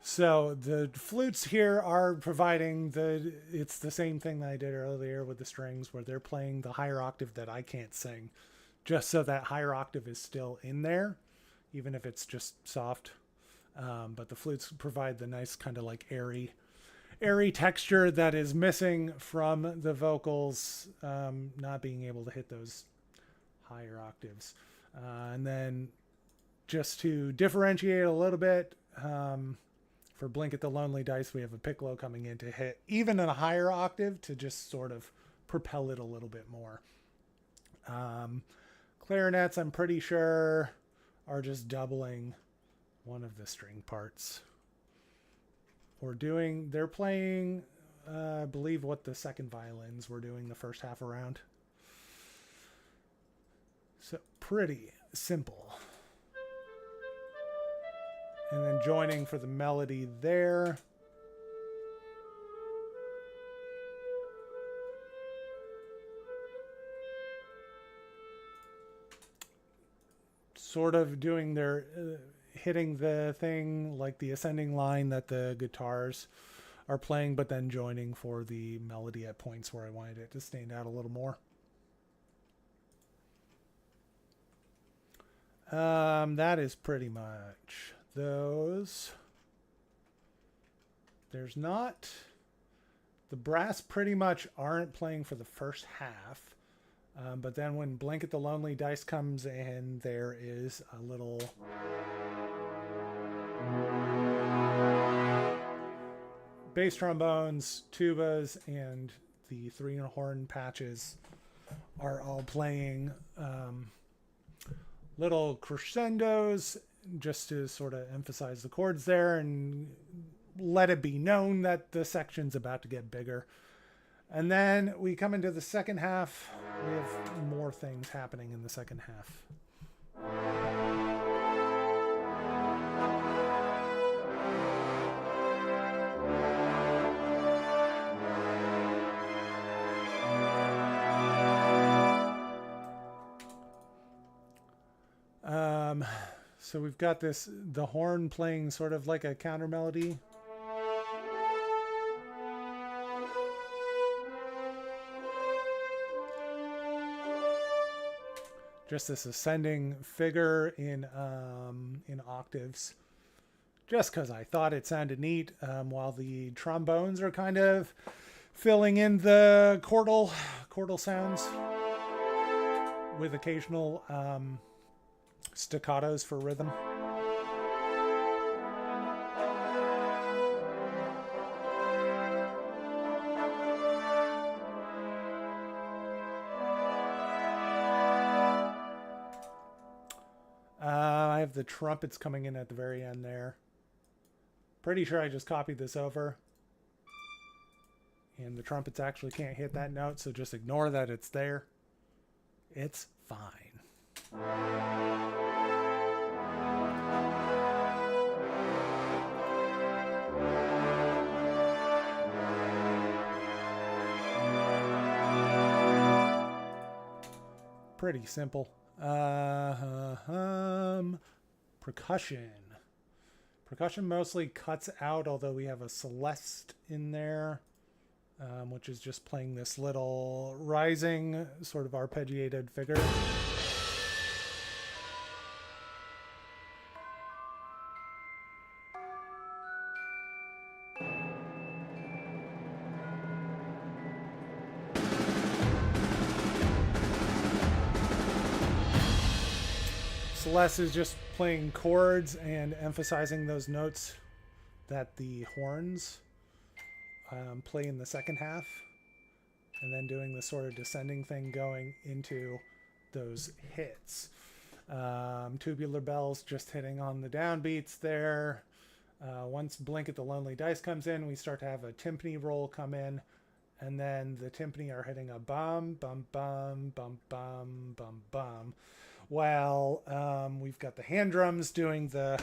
So the flutes here are providing it's the same thing that I did earlier with the strings, where they're playing the higher octave that I can't sing, just so that higher octave is still in there, even if it's just soft. But the flutes provide the nice kind of like airy texture that is missing from the vocals, not being able to hit those higher octaves. And then just to differentiate a little bit, for Blink at the Lonely Dice, we have a piccolo coming in to hit even in a higher octave to just sort of propel it a little bit more. Clarinets, I'm pretty sure, are just doubling one of the string parts. They're playing, I believe, what the second violins were doing the first half around. So pretty simple. And then joining for the melody there. Sort of doing their, hitting the thing like the ascending line that the guitars are playing, but then joining for the melody at points where I wanted it to stand out a little more. That is pretty much those. There's not... The brass pretty much aren't playing for the first half. But then when Blink at the Lonely Dice comes in, there is a little... bass trombones, tubas, and the three-horn patches are all playing little crescendos just to sort of emphasize the chords there and let it be known that the section's about to get bigger. And then we come into the second half. We have more things happening in the second half. So we've got the horn playing sort of like a counter melody. Just this ascending figure in octaves. Just because I thought it sounded neat, while the trombones are kind of filling in the chordal sounds with occasional staccatos for rhythm. I have the trumpets coming in at the very end there. Pretty sure I just copied this over. And the trumpets actually can't hit that note, so just ignore that it's there. It's fine. Pretty simple. Percussion. Percussion mostly cuts out, although we have a Celeste in there, which is just playing this little rising, sort of arpeggiated figure. Celeste is just playing chords and emphasizing those notes that the horns play in the second half, and then doing the sort of descending thing going into those hits. Tubular bells just hitting on the downbeats there. Once Blink at the Lonely Dice comes in, we start to have a timpani roll come in, and then the timpani are hitting a bum, bum, bum, bum, bum, bum, bum. While we've got the hand drums doing that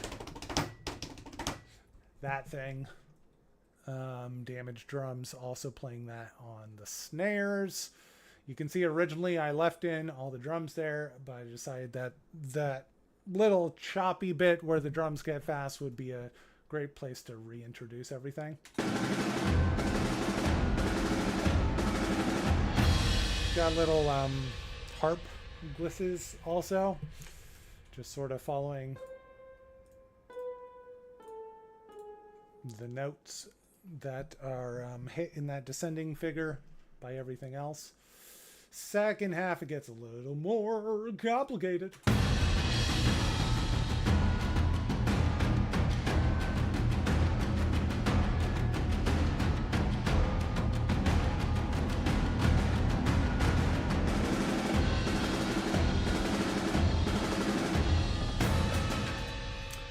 thing. Damaged drums also playing that on the snares. You can see originally I left in all the drums there, but I decided that that little choppy bit where the drums get fast would be a great place to reintroduce everything. Got little harp glisses also, just sort of following the notes that are hit in that descending figure by everything else. Second half, it gets a little more complicated.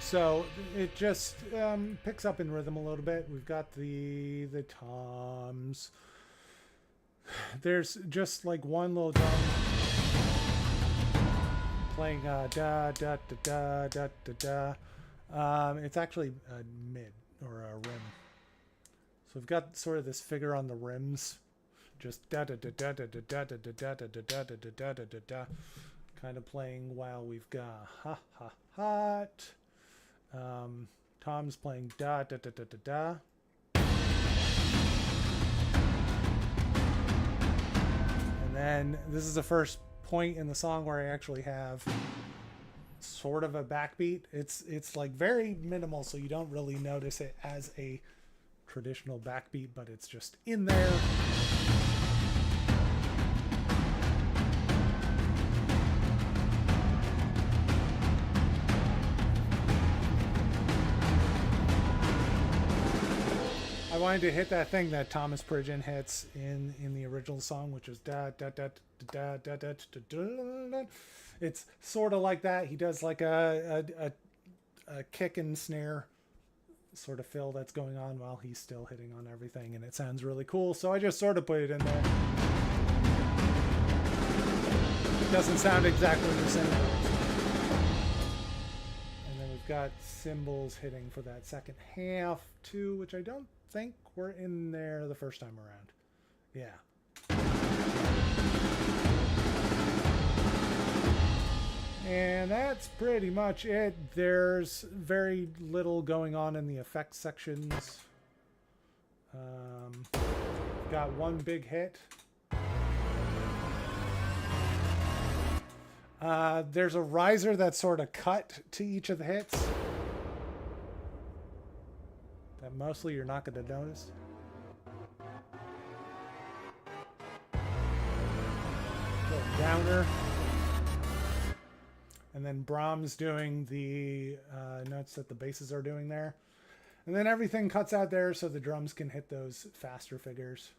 So it just picks up in rhythm a little bit. We've got the toms. There's just like one little drum playing da da da da da da da. It's actually a mid or a rim. So we've got sort of this figure on the rims, just da da da da da da da da da da da da da da da da da, kind of playing while we've got ha ha hot. Tom's playing da da da da da da. And this is the first point in the song where I actually have sort of a backbeat. It's like very minimal, so you don't really notice it as a traditional backbeat, but it's just in there. I wanted to hit that thing that Thomas Pridgen hits in the original song, which is da da da da da da da da. It's sort of like that. He does like a kick and snare sort of fill that's going on while he's still hitting on everything, and it sounds really cool. So I just sort of put it in there. It doesn't sound exactly the same. And then we've got cymbals hitting for that second half too, which I don't think were in there the first time around. Yeah. And that's pretty much it. There's very little going on in the effects sections. Got one big hit. There's a riser that's sort of cut to each of the hits that mostly you're not going to notice. Little downer. And then Brahms doing the notes that the basses are doing there. And then everything cuts out there so the drums can hit those faster figures.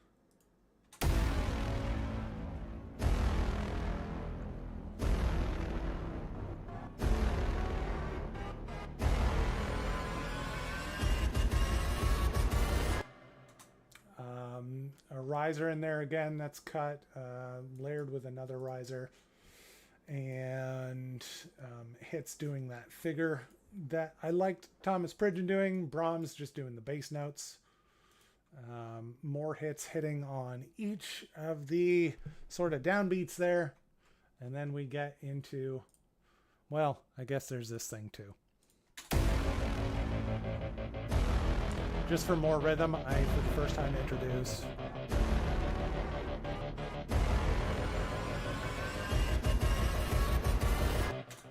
A riser in there again that's cut, layered with another riser. And hits doing that figure that I liked Thomas Pridgen doing. Brahms just doing the bass notes. More hits hitting on each of the sort of downbeats there. And then we get into, well, I guess there's this thing too. Just for more rhythm, I, for the first time, introduce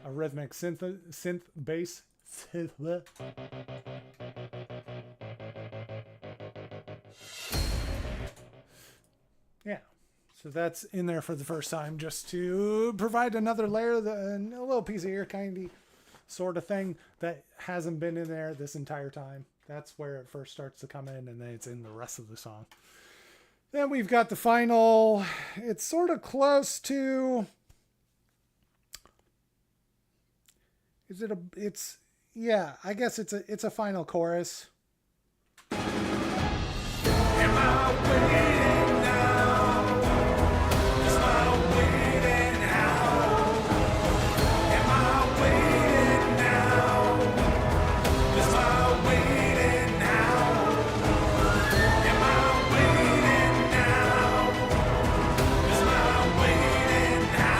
a rhythmic synth bass. Yeah, so that's in there for the first time, just to provide another layer, a little piece of ear candy sort of thing that hasn't been in there this entire time. That's where it first starts to come in, and then it's in the rest of the song. Then we've got the final. It's sort of close to. Is it a? It's yeah. I guess it's a final chorus. Am I waiting now? Is my waiting now? Am I waiting now? Is my waiting now? Am I waiting now? Is my waiting now?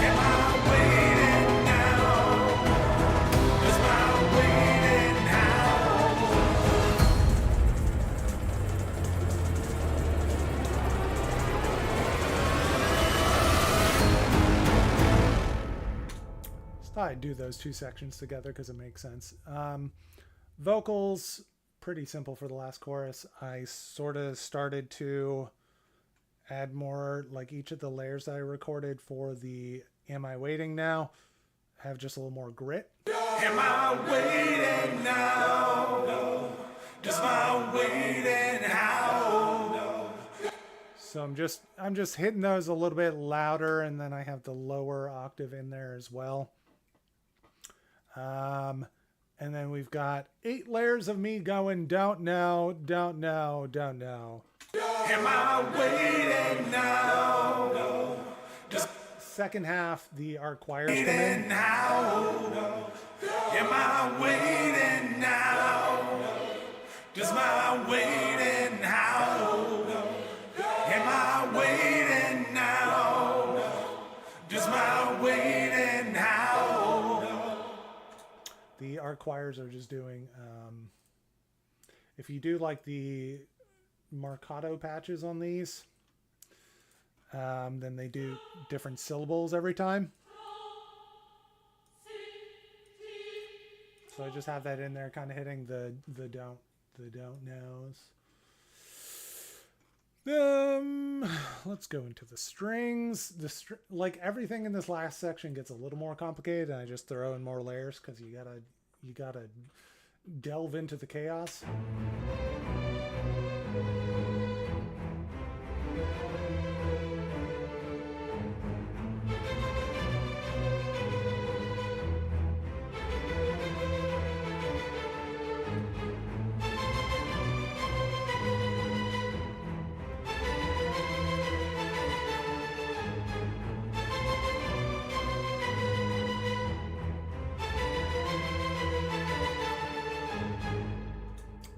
Am I waiting now? Is my waiting now? Just thought I'd do those two sections together because it makes sense. Vocals, pretty simple for the last chorus. I sort of started to add more, like each of the layers that I recorded for the Am I Waiting Now have just a little more grit. Am I waiting now? Does my waiting how? So I'm just hitting those a little bit louder, and then I have the lower octave in there as well. And then we've got 8 layers of me going, don't know, don't know, don't know. Am I waiting now? Does Second half, the art choirs come in. waiting now? Am I waiting now? Does my waiting how? Am I waiting now? Does my waiting how? The art choirs are just doing, if you do like the marcato patches on these, Then they do different syllables every time. So I just have that in there, kind of hitting the don't knows. Let's go into the strings. Like everything in this last section gets a little more complicated, and I just throw in more layers because you gotta delve into the chaos.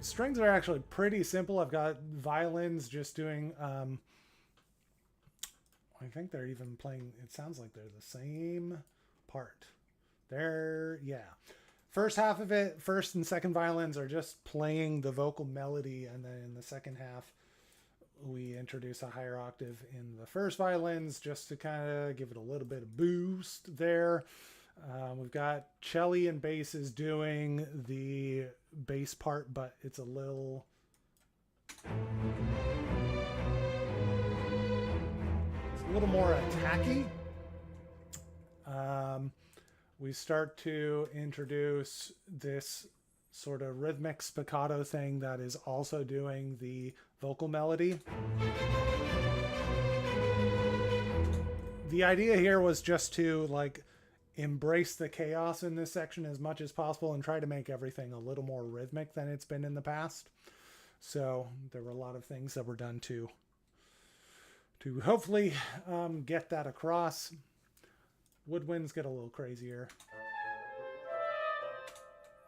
Strings are actually pretty simple. I've got violins just doing, I think they're even playing, it sounds like they're the same part. Yeah. First half of it, first and second violins are just playing the vocal melody, and then in the second half, we introduce a higher octave in the first violins just to kind of give it a little bit of boost there. We've got cello and basses doing the bass part, but it's a little more attacky. We start to introduce this sort of rhythmic spiccato thing that is also doing the vocal melody. The idea here was just to like embrace the chaos in this section as much as possible and try to make everything a little more rhythmic than it's been in the past. So there were a lot of things that were done to hopefully get that across. Woodwinds get a little crazier.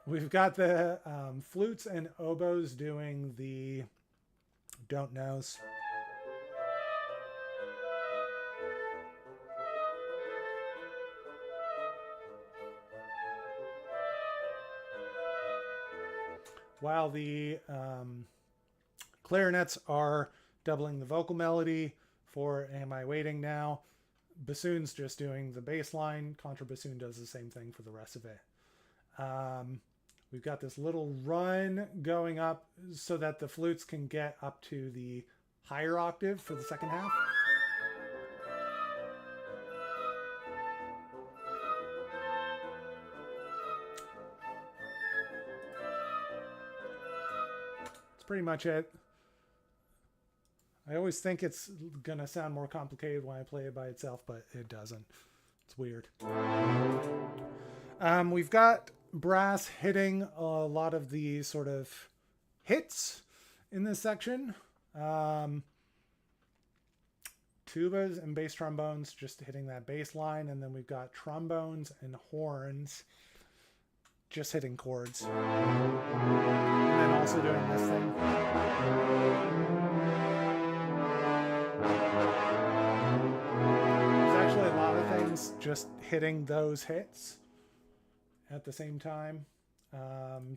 We've got the flutes and oboes doing the don't knows. While the clarinets are doubling the vocal melody for Am I Waiting Now, bassoon's just doing the bass line. Contrabassoon does the same thing for the rest of it. We've got this little run going up so that the flutes can get up to the higher octave for the second half. Pretty much it. I always think it's gonna sound more complicated when I play it by itself, but it doesn't. It's weird. We've got brass hitting a lot of the sort of hits in this section. Tubas and bass trombones just hitting that bass line, and then we've got trombones and horns just hitting chords. And then also doing this thing. There's actually a lot of things just hitting those hits at the same time.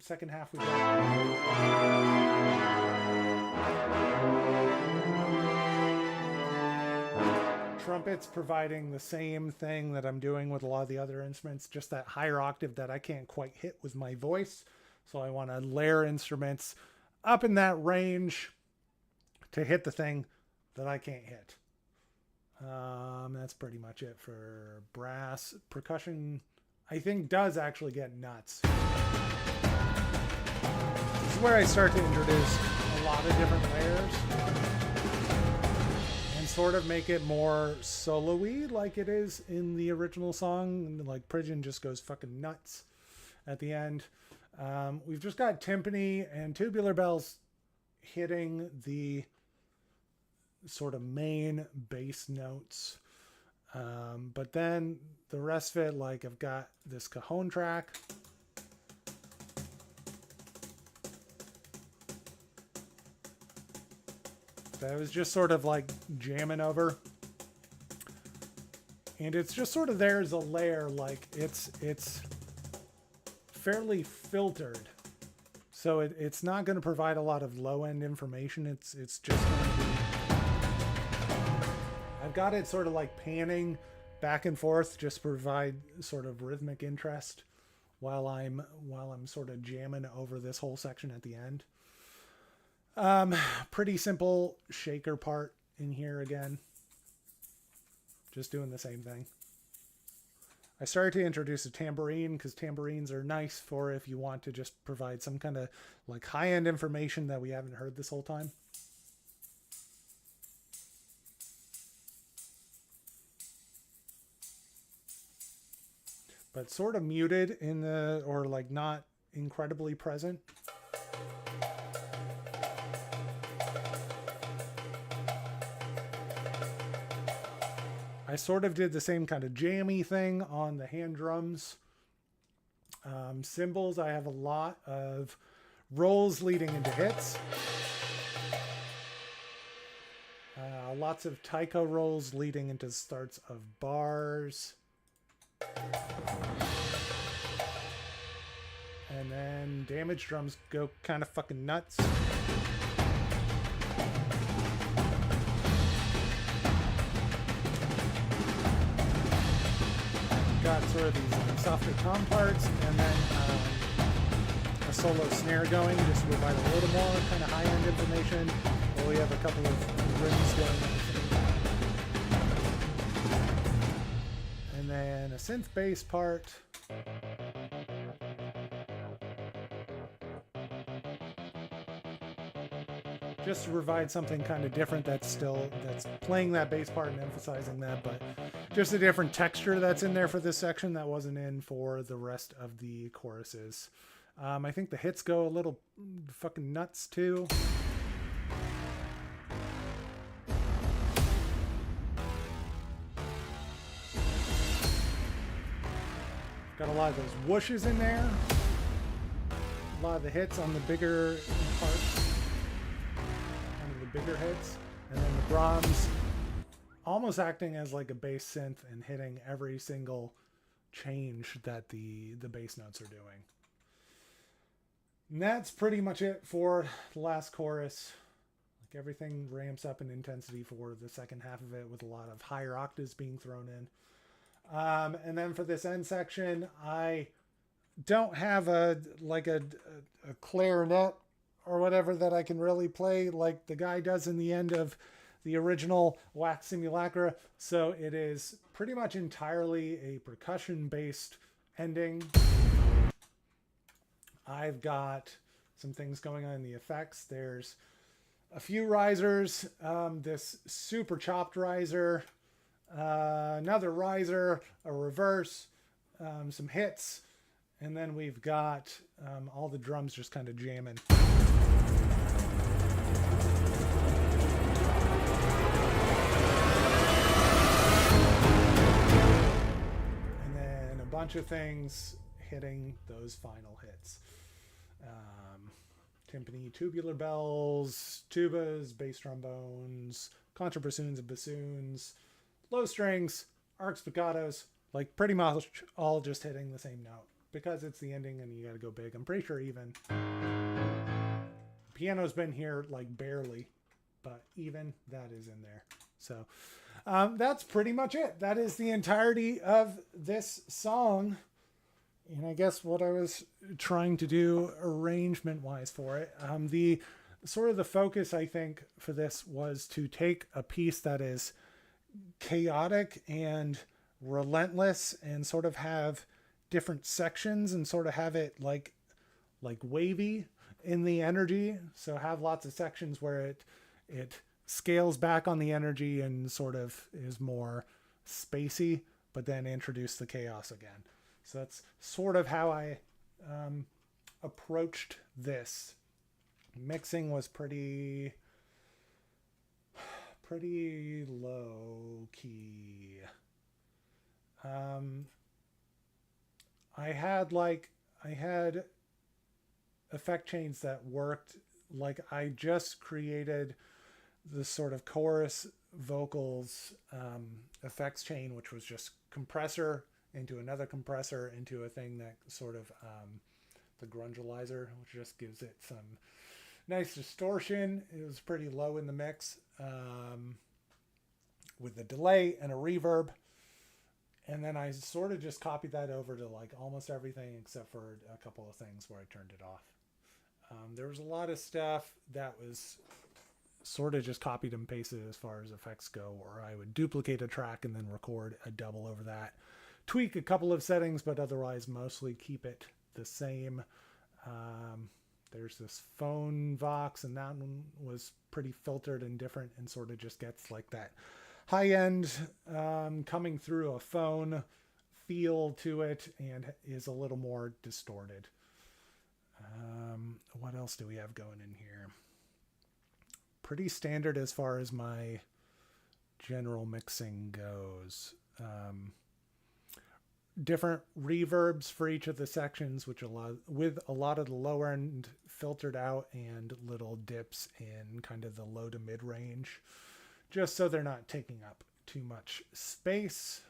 Second half we got trumpets providing the same thing that I'm doing with a lot of the other instruments, just that higher octave that I can't quite hit with my voice. So I want to layer instruments up in that range to hit the thing that I can't hit. That's pretty much it for brass. Percussion, I think, does actually get nuts. This is where I start to introduce a lot of different layers and sort of make it more solo-y like it is in the original song. Like Pridgeon just goes fucking nuts at the end. We've just got timpani and tubular bells hitting the sort of main bass notes. But then the rest of it, like I've got this cajon track. That I was just sort of like jamming over. And it's just sort of there as a layer, like it's fairly filtered. So it's not going to provide a lot of low-end information. It's just going to be I've got it sort of like panning back and forth just to provide sort of rhythmic interest while I'm sort of jamming over this whole section at the end. Pretty simple shaker part in here again. Just doing the same thing. I started to introduce a tambourine because tambourines are nice for if you want to just provide some kind of like high-end information that we haven't heard this whole time. But sort of muted in the, or like not incredibly present. I sort of did the same kind of jammy thing on the hand drums. Cymbals, I have a lot of rolls leading into hits. Lots of taiko rolls leading into starts of bars. And then damage drums go kind of fucking nuts. Got sort of these softer tom parts, and then a solo snare going just to provide a little more kind of high-end information. While we have a couple of rings going on. And then a synth bass part. Just to provide something kind of different that's playing that bass part and emphasizing that, but just a different texture that's in there for this section that wasn't in for the rest of the choruses. I think the hits go a little fucking nuts too. Got a lot of those whooshes in there. A lot of the hits on the bigger parts. Bigger hits, and then the Brahms almost acting as like a bass synth and hitting every single change that the bass notes are doing. And that's pretty much it for the last chorus. Like everything ramps up in intensity for the second half of it with a lot of higher octaves being thrown in. And then for this end section, I don't have a clarinet or whatever that I can really play like the guy does in the end of the original Wax Simulacra. So it is pretty much entirely a percussion-based ending. I've got some things going on in the effects. There's a few risers, this super chopped riser, another riser, a reverse, some hits, and then we've got all the drums just kind of jamming. And then a bunch of things hitting those final hits. Timpani, tubular bells, tubas, bass trombones, contrabassoons and bassoons, low strings, arc spiccatos, like pretty much all just hitting the same note. Because it's the ending and you gotta go big. I'm pretty sure even piano's been here like barely, but even that is in there. So that's pretty much it. That is the entirety of this song. And I guess what I was trying to do arrangement wise for it, the sort of the focus I think for this was to take a piece that is chaotic and relentless and sort of have different sections and sort of have it like wavy in the energy. So have lots of sections where it scales back on the energy and sort of is more spacey, but then introduce the chaos again. So that's sort of how I approached this. Mixing was pretty low key. I had effect chains that worked. Like I just created the sort of chorus vocals effects chain, which was just compressor into another compressor into a thing that sort of the grungelizer, which just gives it some nice distortion. It was pretty low in the mix. with a delay and a reverb. And then I sort of just copied that over to like almost everything except for a couple of things where I turned it off. There was a lot of stuff that was sort of just copied and pasted as far as effects go, or I would duplicate a track and then record a double over that. Tweak a couple of settings, but otherwise mostly keep it the same. There's this phone Vox, and that one was pretty filtered and different and sort of just gets like that high-end coming through a phone feel to it and is a little more distorted. What else do we have going in here? Pretty standard as far as my general mixing goes. Different reverbs for each of the sections, with a lot of the lower end filtered out and little dips in kind of the low to mid range, just so they're not taking up too much space.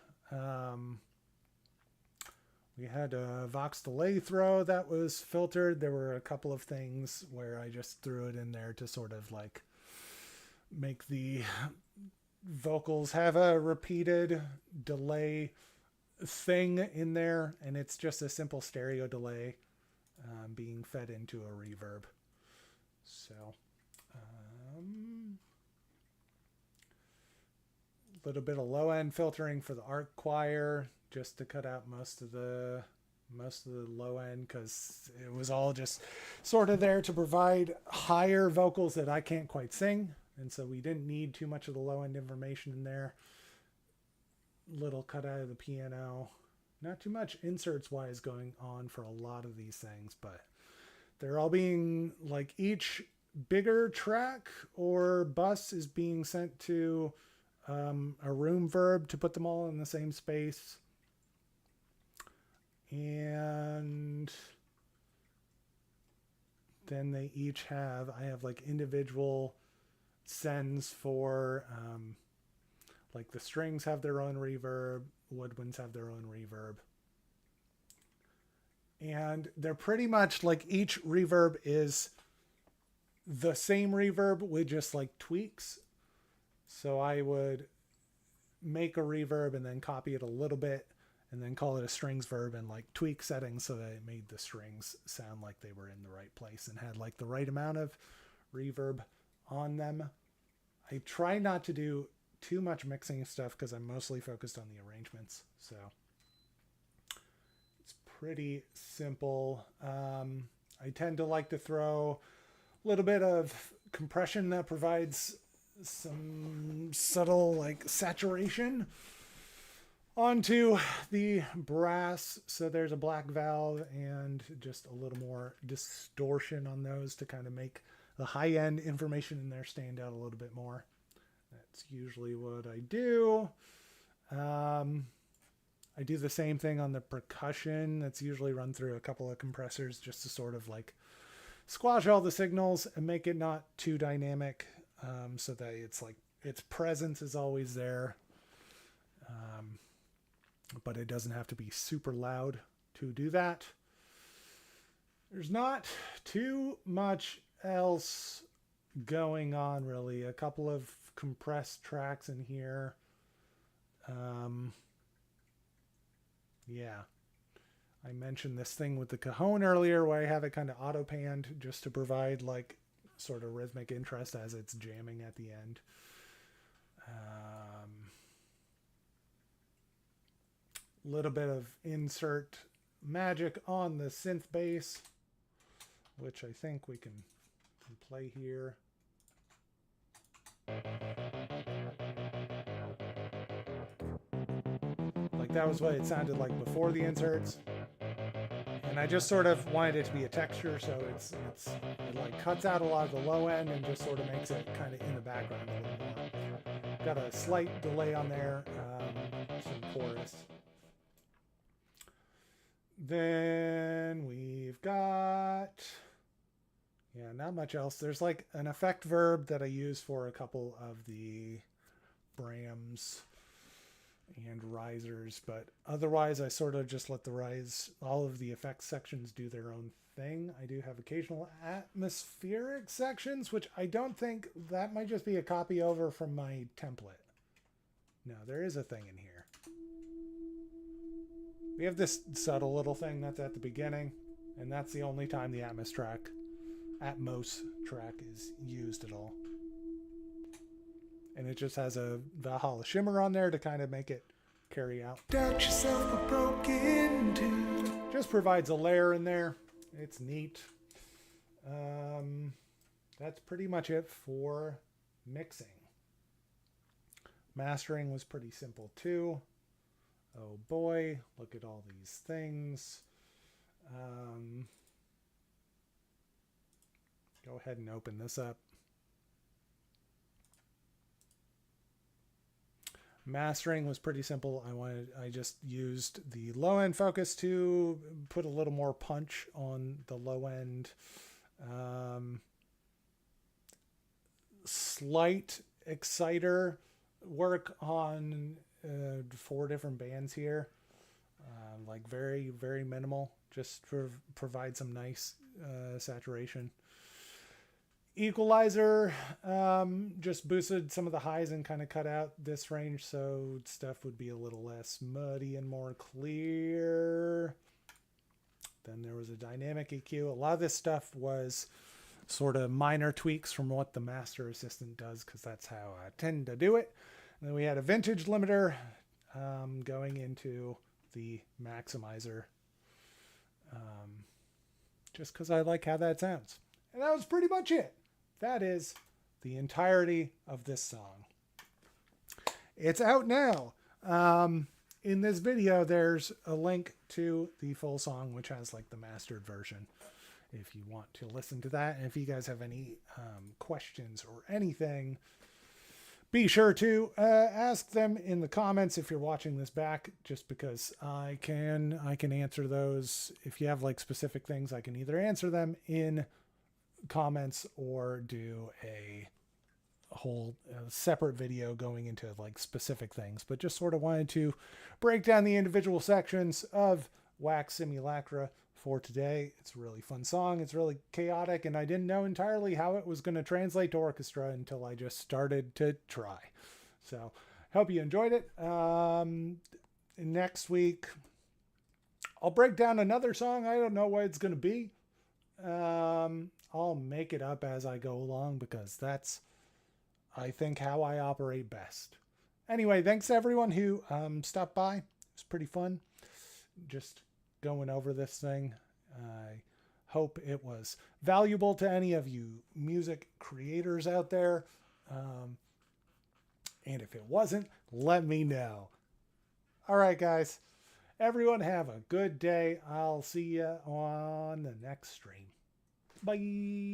We had a Vox delay throw that was filtered. There were a couple of things where I just threw it in there to sort of like make the vocals have a repeated delay thing in there, and it's just a simple stereo delay being fed into a reverb. So a little bit of low end filtering for the art choir just to cut out most of the low end, because it was all just sort of there to provide higher vocals that I can't quite sing, and so we didn't need too much of the low end information in there. Little cut out of the piano, not too much inserts wise going on for a lot of these things, but they're all being like, each bigger track or bus is being sent to a room verb to put them all in the same space. And then they each have, I have like individual sends for like the strings have their own reverb, woodwinds have their own reverb. And they're pretty much like, each reverb is the same reverb with just like tweaks. So I would make a reverb and then copy it a little bit and then call it a strings verb and like tweak settings so that it made the strings sound like they were in the right place and had like the right amount of reverb on them. I try not to do too much mixing stuff because I'm mostly focused on the arrangements. So it's pretty simple. I tend to like to throw a little bit of compression that provides some subtle like saturation onto the brass. So there's a black valve and just a little more distortion on those to kind of make the high-end information in there stand out a little bit more. That's usually what I do. I do the same thing on the percussion. That's usually run through a couple of compressors just to sort of like squash all the signals and make it not too dynamic, so that it's like its presence is always there. But it doesn't have to be super loud to do that. There's not too much else going on really. A couple of compressed tracks in here. Yeah. I mentioned this thing with the cajon earlier where I have it kind of auto panned just to provide like sort of rhythmic interest as it's jamming at the end. Little bit of insert magic on the synth bass, which I think we can play here. Like that was what it sounded like before the inserts. And I just sort of wanted it to be a texture, so it like cuts out a lot of the low end and just sort of makes it kind of in the background a little more. Got a slight delay on there, some chorus. Then we've got, yeah, not much else. There's like an effect verb that I use for a couple of the Brams and risers, but otherwise I sort of just let all of the effects sections do their own thing. I do have occasional atmospheric sections, which I don't think, that might just be a copy over from my template. No, there is a thing in here. We have this subtle little thing that's at the beginning, and that's the only time the Atmos track is used at all. And it just has a Valhalla shimmer on there to kind of make it carry out. Doubt yourself but broke into. Just provides a layer in there. It's neat. That's pretty much it for mixing. Mastering was pretty simple too. Oh boy, look at all these things. Go ahead and open this up. Mastering was pretty simple. I just used the low end focus to put a little more punch on the low end. Slight exciter work on 4 different bands here. Like very, very minimal, just to provide some nice saturation. Equalizer just boosted some of the highs and kind of cut out this range, so stuff would be a little less muddy and more clear. Then there was a dynamic EQ. A lot of this stuff was sort of minor tweaks from what the Master Assistant does, because that's how I tend to do it. And then we had a vintage limiter going into the maximizer, just because I like how that sounds. And that was pretty much it. That is the entirety of this song. It's out now. In this video, there's a link to the full song, which has like the mastered version, if you want to listen to that. And if you guys have any questions or anything, be sure to ask them in the comments if you're watching this back, just because I can answer those. If you have like specific things, I can either answer them in comments or do a whole separate video going into like specific things. But just sort of wanted to break down the individual sections of Wax Simulacra for today. It's a really fun song. It's really chaotic, and I didn't know entirely how it was going to translate to orchestra until I just started to try. So hope you enjoyed it. Next week I'll break down another song. I don't know what it's going to be. I'll make it up as I go along, because that's, I think, how I operate best. Anyway, thanks to everyone who stopped by. It was pretty fun just going over this thing. I hope it was valuable to any of you music creators out there. And if it wasn't, let me know. All right, guys. Everyone have a good day. I'll see you on the next stream. Bye.